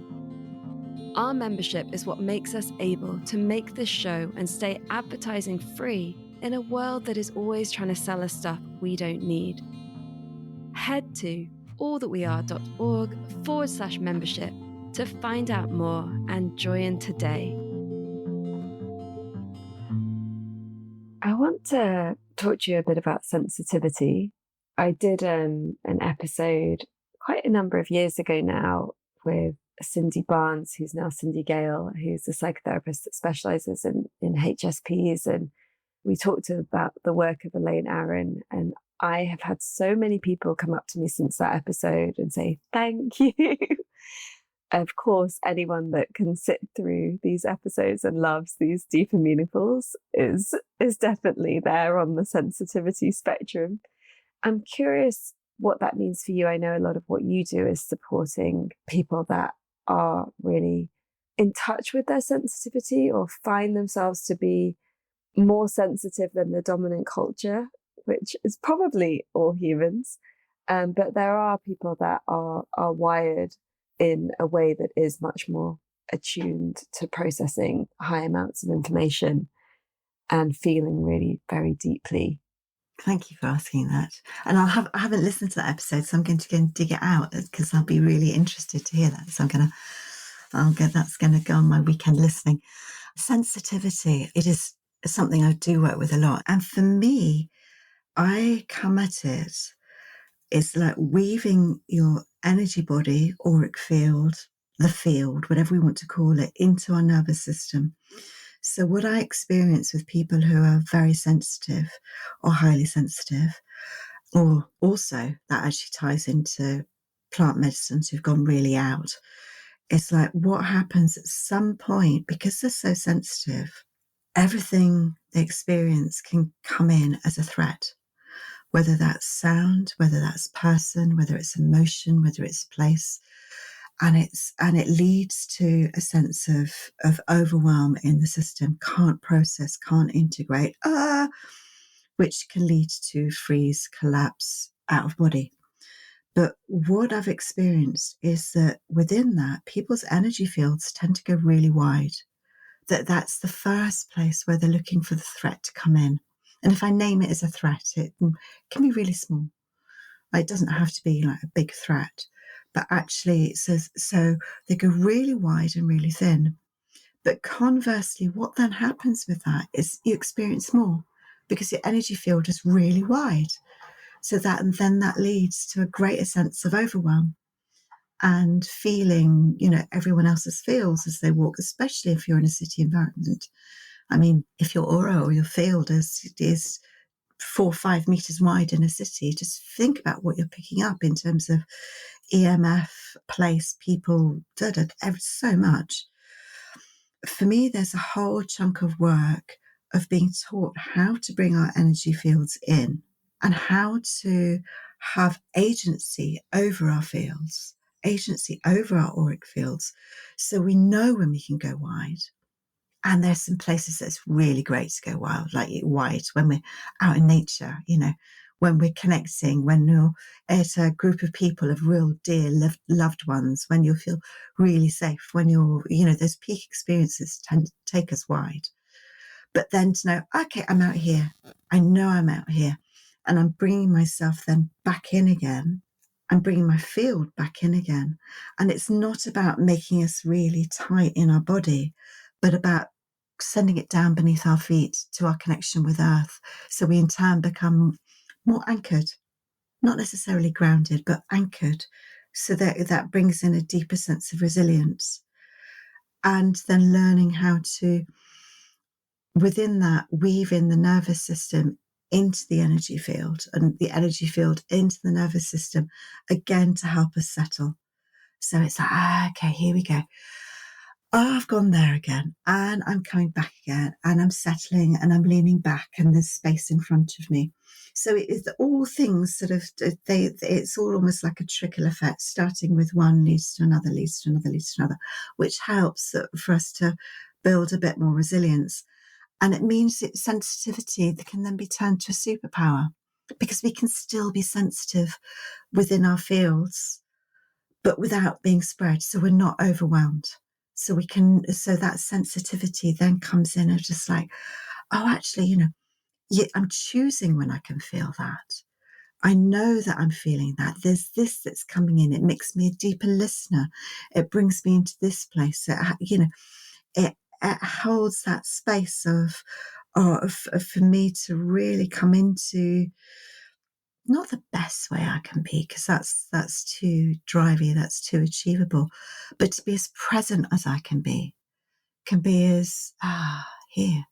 Our membership is what makes us able to make this show and stay advertising free in a world that is always trying to sell us stuff we don't need. Head to allthatweare.org/membership to find out more and join today. I want to talk to you a bit about sensitivity. I did an episode quite a number of years ago now with Cindy Barnes, who's now Cindy Gale, who's a psychotherapist that specializes in HSPs. And we talked about the work of Elaine Aron. And I have had so many people come up to me since that episode and say, thank you. Of course, anyone that can sit through these episodes and loves these deeper meaningfuls is definitely there on the sensitivity spectrum. I'm curious what that means for you. I know a lot of what you do is supporting people that are really in touch with their sensitivity or find themselves to be more sensitive than the dominant culture, which is probably all humans. But there are people that are wired in a way that is much more attuned to processing high amounts of information and feeling really very deeply. Thank you for asking that. And I haven't listened to that episode, so I'm going to go and dig it out because I'll be really interested to hear that. So that's going to go on my weekend listening. Sensitivity, it is something I do work with a lot. And for me, I come at it, it's like weaving your energy body, auric field, the field, whatever we want to call it, into our nervous system. So what I experience with people who are very sensitive or highly sensitive, or also that actually ties into plant medicines who've gone really out, it's like what happens at some point, because they're so sensitive, everything they experience can come in as a threat, whether that's sound, whether that's person, whether it's emotion, whether it's place. And it leads to a sense of overwhelm in the system, can't process, can't integrate, which can lead to freeze, collapse, out of body. But what I've experienced is that within that, people's energy fields tend to go really wide. That's the first place where they're looking for the threat to come in. And if I name it as a threat, it can be really small. It doesn't have to be like a big threat. But actually, it says, so they go really wide and really thin. But conversely, what then happens with that is you experience more because your energy field is really wide. So that leads to a greater sense of overwhelm and feeling, everyone else's feels as they walk, especially if you're in a city environment. I mean, if your aura or your field is 4 or 5 meters wide in a city, just think about what you're picking up in terms of EMF, place, people, so much. For me, there's a whole chunk of work of being taught how to bring our energy fields in and how to have agency over our fields, agency over our auric fields, so we know when we can go wide. And there's some places that's really great to go wide when we're out in nature, when we're connecting, when you're at a group of people of real dear loved ones, when you feel really safe, when you're, those peak experiences tend to take us wide. But then to know, okay, I'm out here. I know I'm out here. And I'm bringing myself then back in again. I'm bringing my field back in again. And it's not about making us really tight in our body, but about sending it down beneath our feet to our connection with earth. So we in turn become more anchored, not necessarily grounded, but anchored. So that brings in a deeper sense of resilience. And then learning how to, within that, weave in the nervous system into the energy field and the energy field into the nervous system, again, to help us settle. So it's like, okay, here we go. Oh, I've gone there again, and I'm coming back again, and I'm settling, and I'm leaning back, and there's space in front of me. So it is all things sort of, it's all almost like a trickle effect, starting with one leads to another, leads to another, leads to another, which helps for us to build a bit more resilience. And it means that sensitivity that can then be turned to a superpower, because we can still be sensitive within our fields, but without being spread. So we're not overwhelmed. So that sensitivity then comes in and just like, oh, actually, I'm choosing when I can feel that. I know that I'm feeling that. There's this that's coming in. It makes me a deeper listener. It brings me into this place. It holds that space for me to really come into not the best way I can be, because that's too drivey, that's too achievable, but to be as present as I can be as here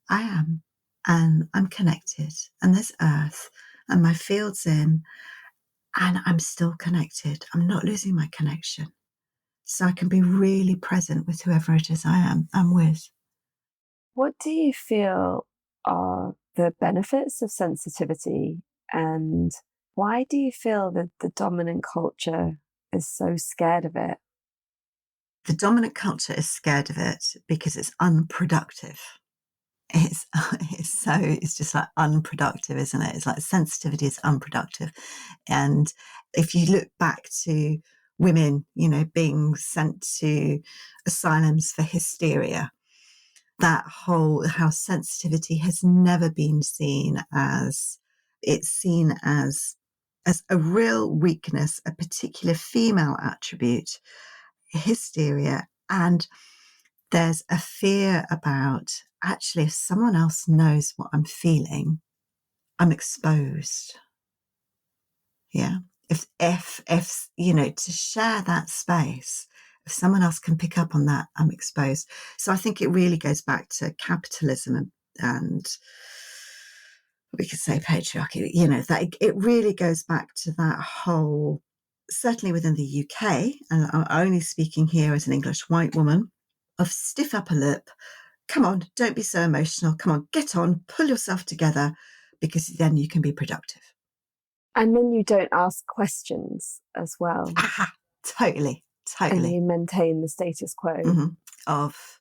I am, and I'm connected, and there's earth, and my field's in, and I'm still connected. I'm not losing my connection, so I can be really present with whoever it is I'm with. What do you feel are the benefits of sensitivity, and why do you feel that the dominant culture is so scared of it? The dominant culture is scared of it because it's unproductive. It's just like unproductive, isn't it? It's like sensitivity is unproductive. And if you look back to women, being sent to asylums for hysteria, that whole, how sensitivity has never been seen as, it's seen as a real weakness, a particular female attribute, hysteria. And there's a fear about, actually, if someone else knows what I'm feeling, I'm exposed. Yeah. If to share that space, if someone else can pick up on that, I'm exposed. So I think it really goes back to capitalism and we could say patriarchy, that it really goes back to that whole, certainly within the UK, and I'm only speaking here as an English white woman, of stiff upper lip. Come on, don't be so emotional. Come on, get on, pull yourself together, because then you can be productive. And then you don't ask questions as well. Totally. And you maintain the status quo. Of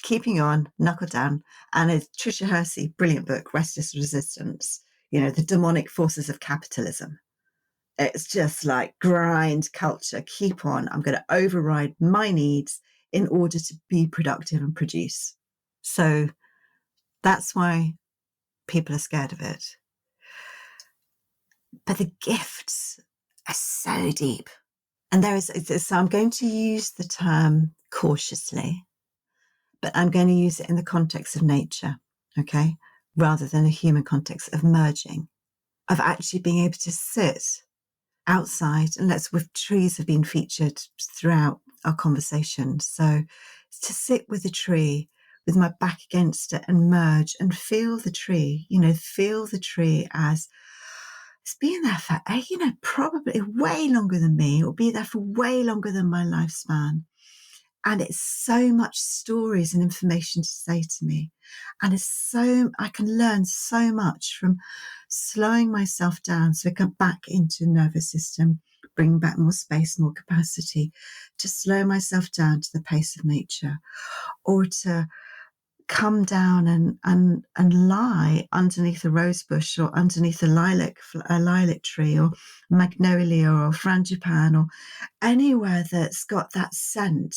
keeping on, knuckle down. And it's Tricia Hersey, brilliant book, Restless Resistance, the demonic forces of capitalism. It's just like grind culture, keep on. I'm going to override my needs in order to be productive and produce. So that's why people are scared of it. But the gifts are so deep. And so I'm going to use the term cautiously, but I'm going to use it in the context of nature, okay? Rather than a human context of merging, of actually being able to sit outside, and trees have been featured throughout our conversation. So to sit with a tree, with my back against it, and merge and feel the tree, feel the tree as it's been there for, probably way longer than me. It will be there for way longer than my lifespan. And it's so much stories and information to say to me. And I can learn so much from slowing myself down so I come back into the nervous system, bring back more space, more capacity, to slow myself down to the pace of nature, or to come down and lie underneath a rose bush, or underneath a lilac tree, or magnolia, or frangipane, or anywhere that's got that scent,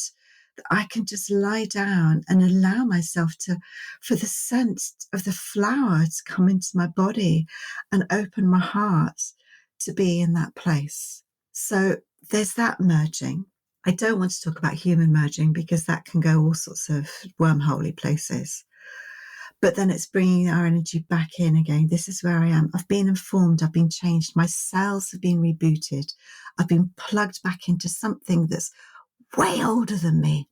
that I can just lie down and allow myself for the scent of the flower to come into my body and open my heart to be in that place. So there's that merging. I don't want to talk about human merging because that can go all sorts of wormholey places. But then it's bringing our energy back in again. This is where I am. I've been informed. I've been changed. My cells have been rebooted. I've been plugged back into something that's way older than me,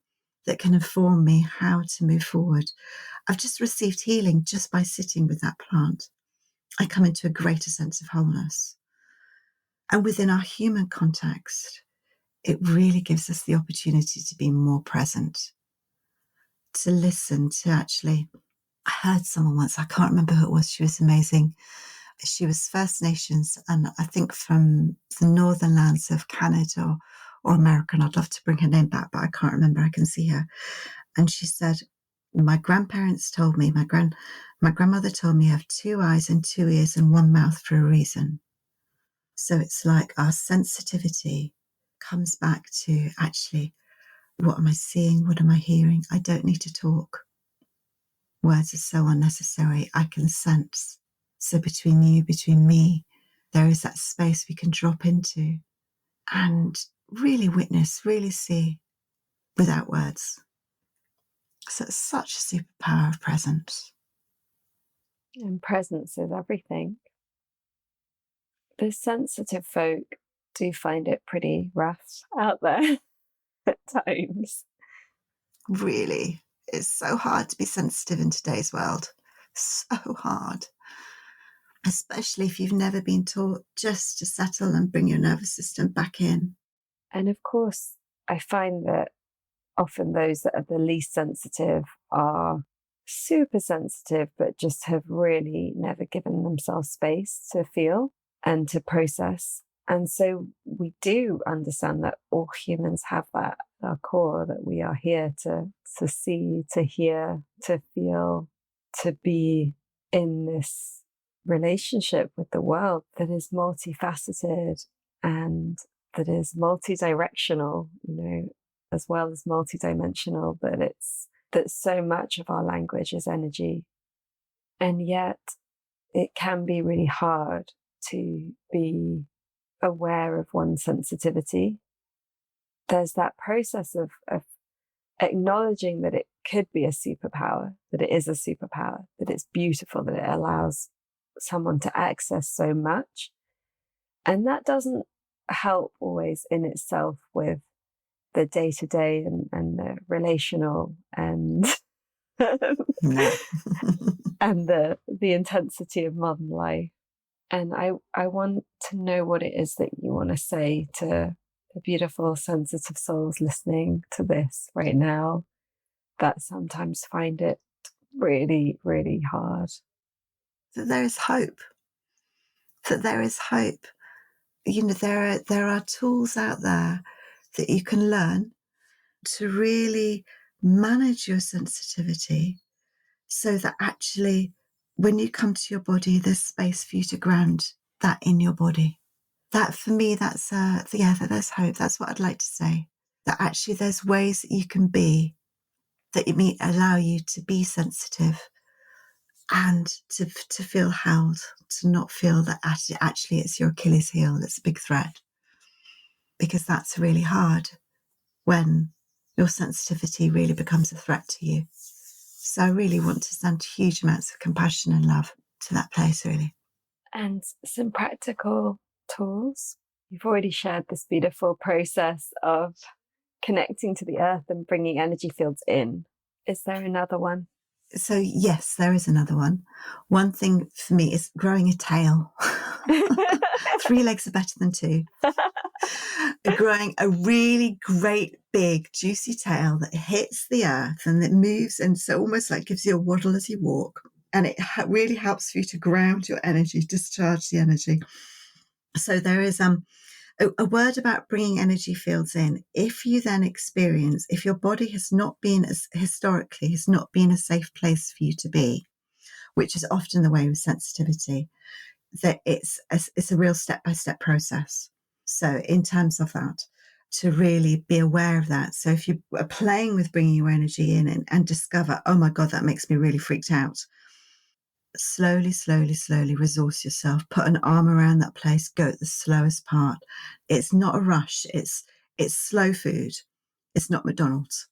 that can inform me how to move forward. I've just received healing just by sitting with that plant. I come into a greater sense of wholeness. And within our human context, it really gives us the opportunity to be more present, to listen, to actually. I heard someone once, I can't remember who it was, she was amazing. She was First Nations, and I think from the northern lands of Canada or America, and I'd love to bring her name back, but I can't remember. I can see her. And she said, my grandparents told me, my grandmother told me, you have 2 eyes and 2 ears and 1 mouth for a reason. So it's like our sensitivity comes back to actually, what am I seeing? What am I hearing? I don't need to talk. Words are so unnecessary. I can sense. So between you, between me, there is that space we can drop into and really witness, really see without words. So it's such a superpower of presence. And presence is everything. The sensitive folk do find it pretty rough out there at times. Really, it's so hard to be sensitive in today's world. So hard. Especially if you've never been taught just to settle and bring your nervous system back in. And of course, I find that often those that are the least sensitive are super sensitive, but just have really never given themselves space to feel and to process. And so we do understand that all humans have that at our core, that we are here to see, to hear, to feel, to be in this relationship with the world that is multifaceted and that is multi-directional, as well as multidimensional, that so much of our language is energy. And yet it can be really hard to be aware of one's sensitivity. There's that process of acknowledging that it could be a superpower, that it is a superpower, that it's beautiful, that it allows someone to access so much. And that doesn't help always in itself with the day-to-day and the relational and and the intensity of modern life. And I want to know what it is that you want to say to the beautiful, sensitive souls listening to this right now that sometimes find it really, really hard. That there is hope. That there is hope. There are tools out there that you can learn to really manage your sensitivity so that actually when you come to your body, there's space for you to ground that in your body. That for me, that's there's hope. That's what I'd like to say. That actually there's ways that you can be, that it may allow you to be sensitive and to feel held, to not feel that actually it's your Achilles heel, it's a big threat. Because that's really hard when your sensitivity really becomes a threat to you. So I really want to send huge amounts of compassion and love to that place, really. And some practical tools. You've already shared this beautiful process of connecting to the earth and bringing energy fields in. Is there another one? So yes, there is another one. One thing for me is growing a tail. 3 legs are better than 2. Growing a really great, big, juicy tail that hits the earth and that moves, and so almost like gives you a waddle as you walk. And it really helps for you to ground your energy, discharge the energy. So there is a word about bringing energy fields in. If you then experience, if your body has not been a safe place for you to be, which is often the way with sensitivity, that it's a real step-by-step process. So in terms of that, to really be aware of that. So if you are playing with bringing your energy in and discover, oh my God, that makes me really freaked out, slowly resource yourself, put an arm around that place, go at the slowest part. It's not a rush. It's slow food. It's not McDonald's.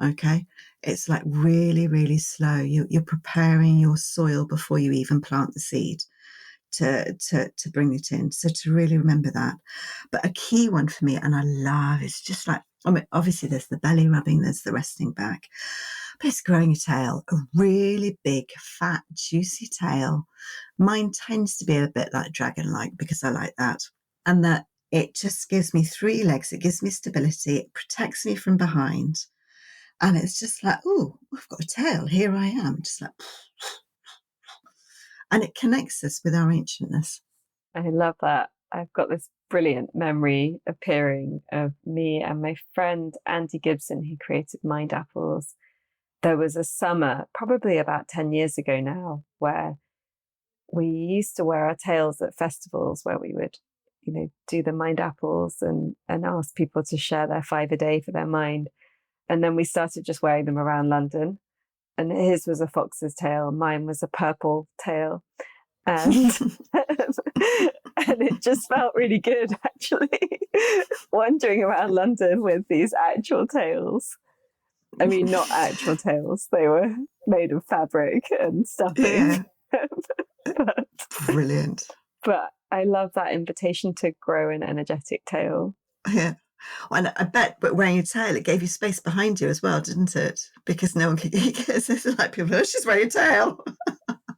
Okay. It's like really, really slow. You're preparing your soil before you even plant the seed to bring it in. So to really remember that. But a key one for me, and I love, it's just like, I mean, obviously there's the belly rubbing, there's the resting back, but it's growing a tail, a really big, fat, juicy tail. Mine tends to be a bit like dragon-like because I like that. And that It just gives me 3 legs. It gives me stability. It protects me from behind. And it's just like, oh, I've got a tail. Here I am. Just like, and it connects us with our ancientness. I love that. I've got this brilliant memory appearing of me and my friend Andy Gibson, who created Mind Apples. There was a summer, probably about 10 years ago now, where we used to wear our tails at festivals where we would, do the Mind Apples and ask people to share their 5 a day for their mind. And then we started just wearing them around London. And his was a fox's tail, mine was a purple tail. And and it just felt really good, actually, wandering around London with these actual tails. I mean, not actual tails. They were made of fabric and stuffing. Yeah. Brilliant. But I love that invitation to grow an energetic tail. Yeah. Well, I bet, but wearing a tail, it gave you space behind you as well, didn't it? Because no one could, it's like people, oh, she's wearing a tail.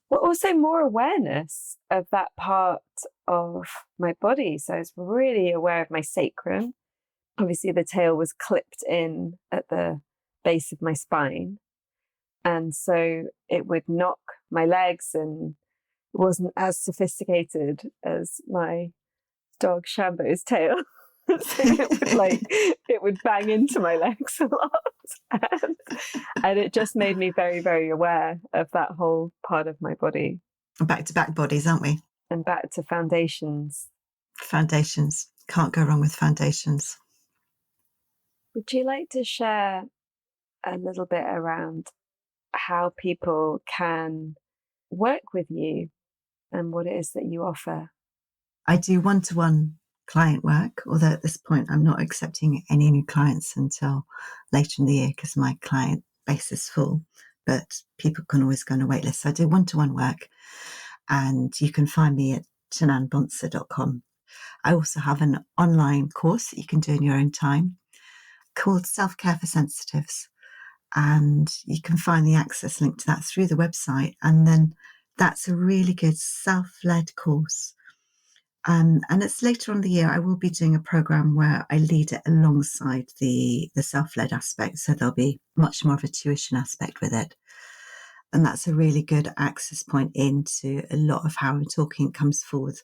But also more awareness of that part of my body. So I was really aware of my sacrum. Obviously, the tail was clipped in at the base of my spine. And so it would knock my legs, and it wasn't as sophisticated as my dog Shambo's tail. So it would bang into my legs a lot. And it just made me very, very aware of that whole part of my body. Back to back bodies, aren't we? And back to foundations. Foundations. Can't go wrong with foundations. Would you like to share a little bit around how people can work with you and what it is that you offer? I do one-to-one client work, although at this point I'm not accepting any new clients until later in the year because my client base is full, but people can always go on a wait list. So I do one-to-one work, and you can find me at ChaNanBonser.com. I also have an online course that you can do in your own time called Self-Care for Sensitives, and you can find the access link to that through the website. And then that's a really good self-led course. And it's later on in the year. I will be doing a program where I lead it alongside the self-led aspect. So there'll be much more of a tuition aspect with it. And that's a really good access point into a lot of how I'm talking. It comes forward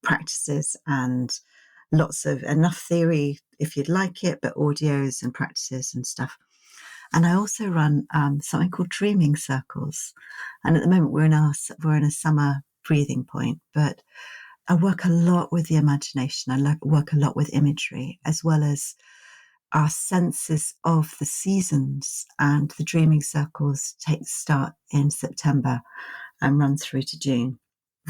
practices and lots of enough theory if you'd like it, but audios and practices and stuff. And I also run something called dreaming circles. And at the moment we're in a summer breathing point, but I work a lot with the imagination. I work a lot with imagery, as well as our senses of the seasons. And the dreaming circles start in September and run through to June.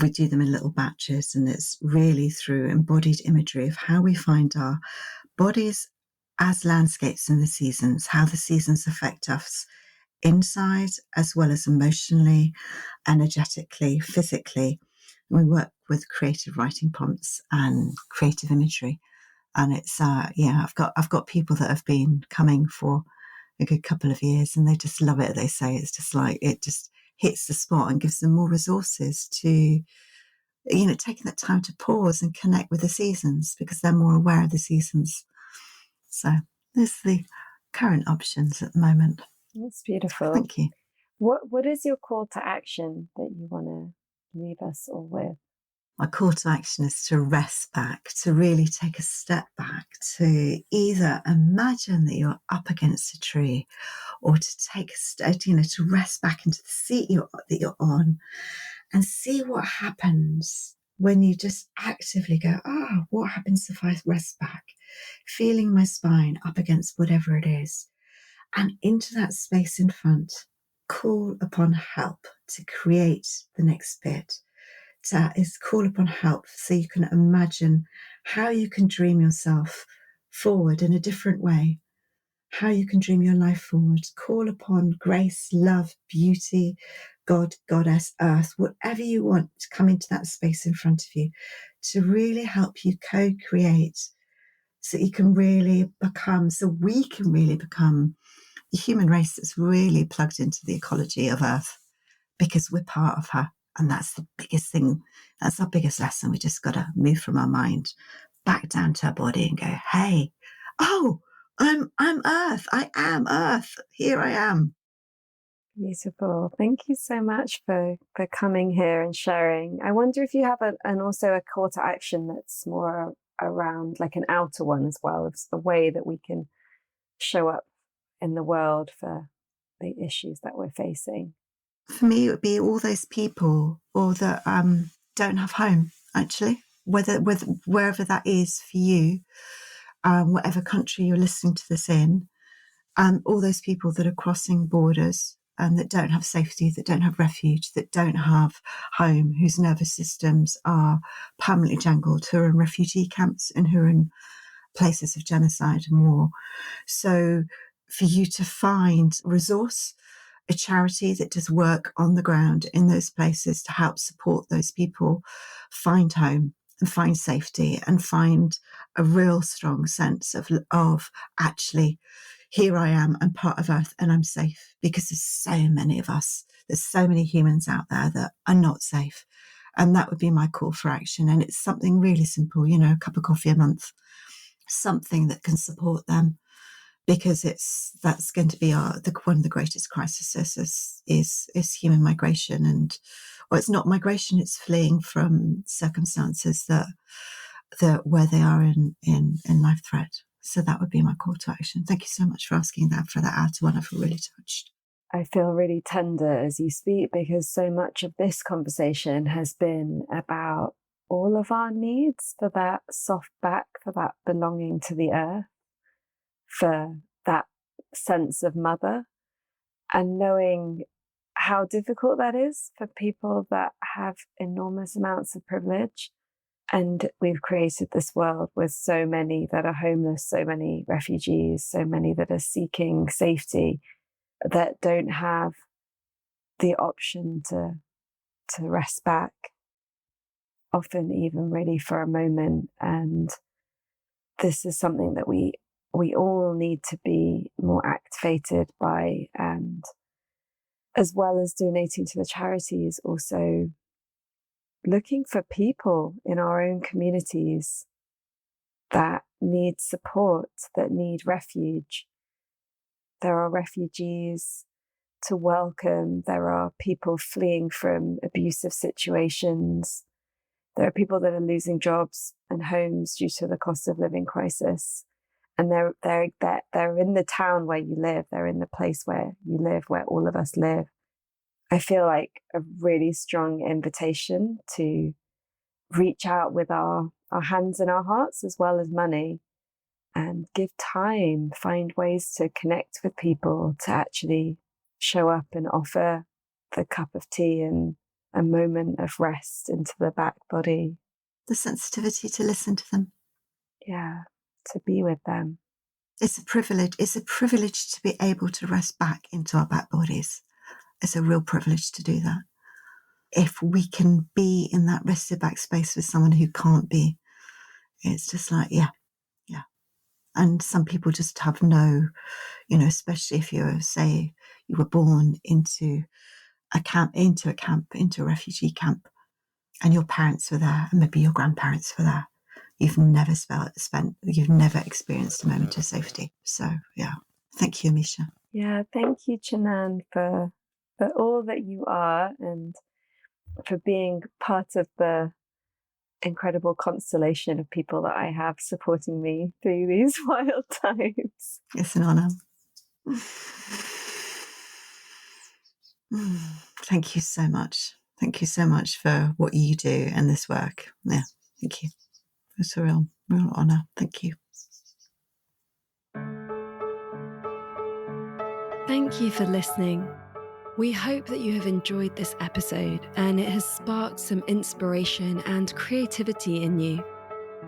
We do them in little batches, and it's really through embodied imagery of how we find our bodies as landscapes in the seasons, how the seasons affect us inside as well as emotionally, energetically, physically. We work with creative writing prompts and creative imagery, and it's I've got people that have been coming for a good couple of years, and they just love it. They say it's just like it just hits the spot and gives them more resources to, taking that time to pause and connect with the seasons because they're more aware of the seasons. So there's the current options at the moment. That's beautiful. Thank you. What is your call to action that you want to leave us all with? My call to action is to rest back, to really take a step back, to either imagine that you're up against a tree, or to take a step, to rest back into the seat that you're on, and see what happens when you just actively go, what happens if I rest back, feeling my spine up against whatever it is, and into that space in front, call upon help to create the next bit. Is call upon help so you can imagine how you can dream yourself forward in a different way, how you can dream your life forward. Call upon grace, love, beauty, God, goddess, earth, whatever you want to come into that space in front of you to really help you co-create so you can really become, so we can really become the human race that's really plugged into the ecology of earth because we're part of her. And that's the biggest thing. That's our biggest lesson. We just got to move from our mind back down to our body and go, hey, oh, I'm Earth. I am Earth. Here I am. Beautiful. Thank you so much for coming here and sharing. I wonder if you have also a call to action that's more around like an outer one as well. It's the way that we can show up in the world for the issues that we're facing. For me, it would be all those people or that don't have home, actually, wherever that is for you, whatever country you're listening to this in, all those people that are crossing borders and that don't have safety, that don't have refuge, that don't have home, whose nervous systems are permanently jangled, who are in refugee camps and who are in places of genocide and war. So for you to find resource, a charity that does work on the ground in those places to help support those people find home and find safety and find a real strong sense of actually, here I am, I'm part of Earth and I'm safe, because there's so many of us, there's so many humans out there that are not safe. And that would be my call for action. And it's something really simple, a cup of coffee a month, something that can support them, because that's going to be one of the greatest crises is human migration. And it's not migration, it's fleeing from circumstances that where they are in life threat. So that would be my call to action. Thank you so much for asking that, for that outer one. I feel really touched. I feel really tender as you speak, because so much of this conversation has been about all of our needs for that soft back, for that belonging to the earth, for that sense of mother, and knowing how difficult that is for people that have enormous amounts of privilege. And we've created this world with so many that are homeless, so many refugees, so many that are seeking safety, that don't have the option to rest back, often even really for a moment. And this is something that we all need to be more activated by, and as well as donating to the charities, also looking for people in our own communities that need support, that need refuge. There are refugees to welcome. There are people fleeing from abusive situations. There are people that are losing jobs and homes due to the cost of living crisis. And they're in the town where you live. They're in the place where you live, where all of us live. I feel like a really strong invitation to reach out with our hands and our hearts, as well as money, and give time, find ways to connect with people, to actually show up and offer the cup of tea and a moment of rest into the back body. The sensitivity to listen to them. Yeah, to be with them. It's a privilege. It's a privilege to be able to rest back into our back bodies. It's a real privilege to do that. If we can be in that rested back space with someone who can't be, it's just like, yeah. And some people just have no, especially if you're, say, you were born into a refugee camp, and your parents were there, and maybe your grandparents were there. You've never you've never experienced a moment of safety. So, yeah. Thank you, Amisha. Yeah, thank you, ChaNan, for all that you are, and for being part of the incredible constellation of people that I have supporting me through these wild times. It's an honour. Thank you so much. Thank you so much for what you do and this work. Yeah, thank you. It's a real honour. Thank you. Thank you for listening. We hope that you have enjoyed this episode and it has sparked some inspiration and creativity in you.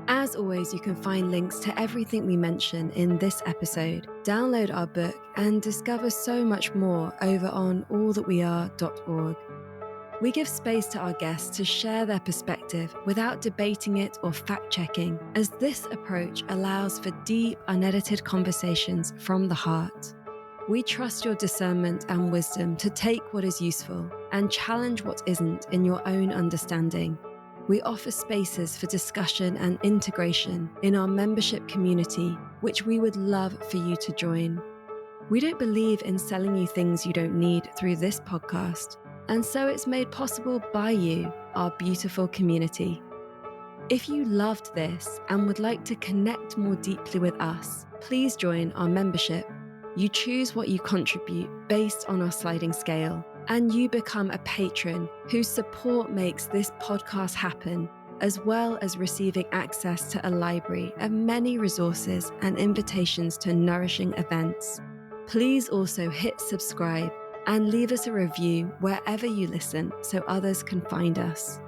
As always, you can find links to everything we mention in this episode, download our book, and discover so much more over on allthatweare.org. We give space to our guests to share their perspective without debating it or fact-checking, as this approach allows for deep, unedited conversations from the heart. We trust your discernment and wisdom to take what is useful and challenge what isn't in your own understanding. We offer spaces for discussion and integration in our membership community, which we would love for you to join. We don't believe in selling you things you don't need through this podcast, and so it's made possible by you, our beautiful community. If you loved this and would like to connect more deeply with us, please join our membership. You choose what you contribute based on our sliding scale, and you become a patron whose support makes this podcast happen, as well as receiving access to a library of many resources and invitations to nourishing events. Please also hit subscribe and leave us a review wherever you listen so others can find us.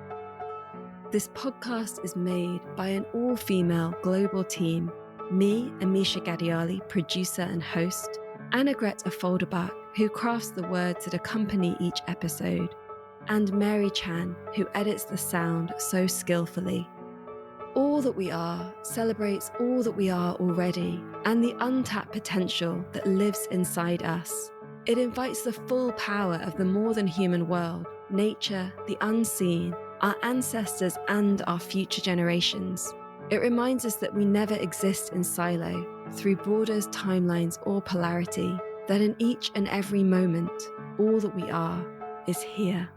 This podcast is made by an all-female global team. Me, Amisha Gadiali, producer and host, Anna Greta Folderbach, who crafts the words that accompany each episode, and Mary Chan, who edits the sound so skillfully. All That We Are celebrates all that we are already and the untapped potential that lives inside us. It invites the full power of the more than human world, nature, the unseen, our ancestors and our future generations. It reminds us that we never exist in silo, through borders, timelines, or polarity, that in each and every moment, all that we are is here.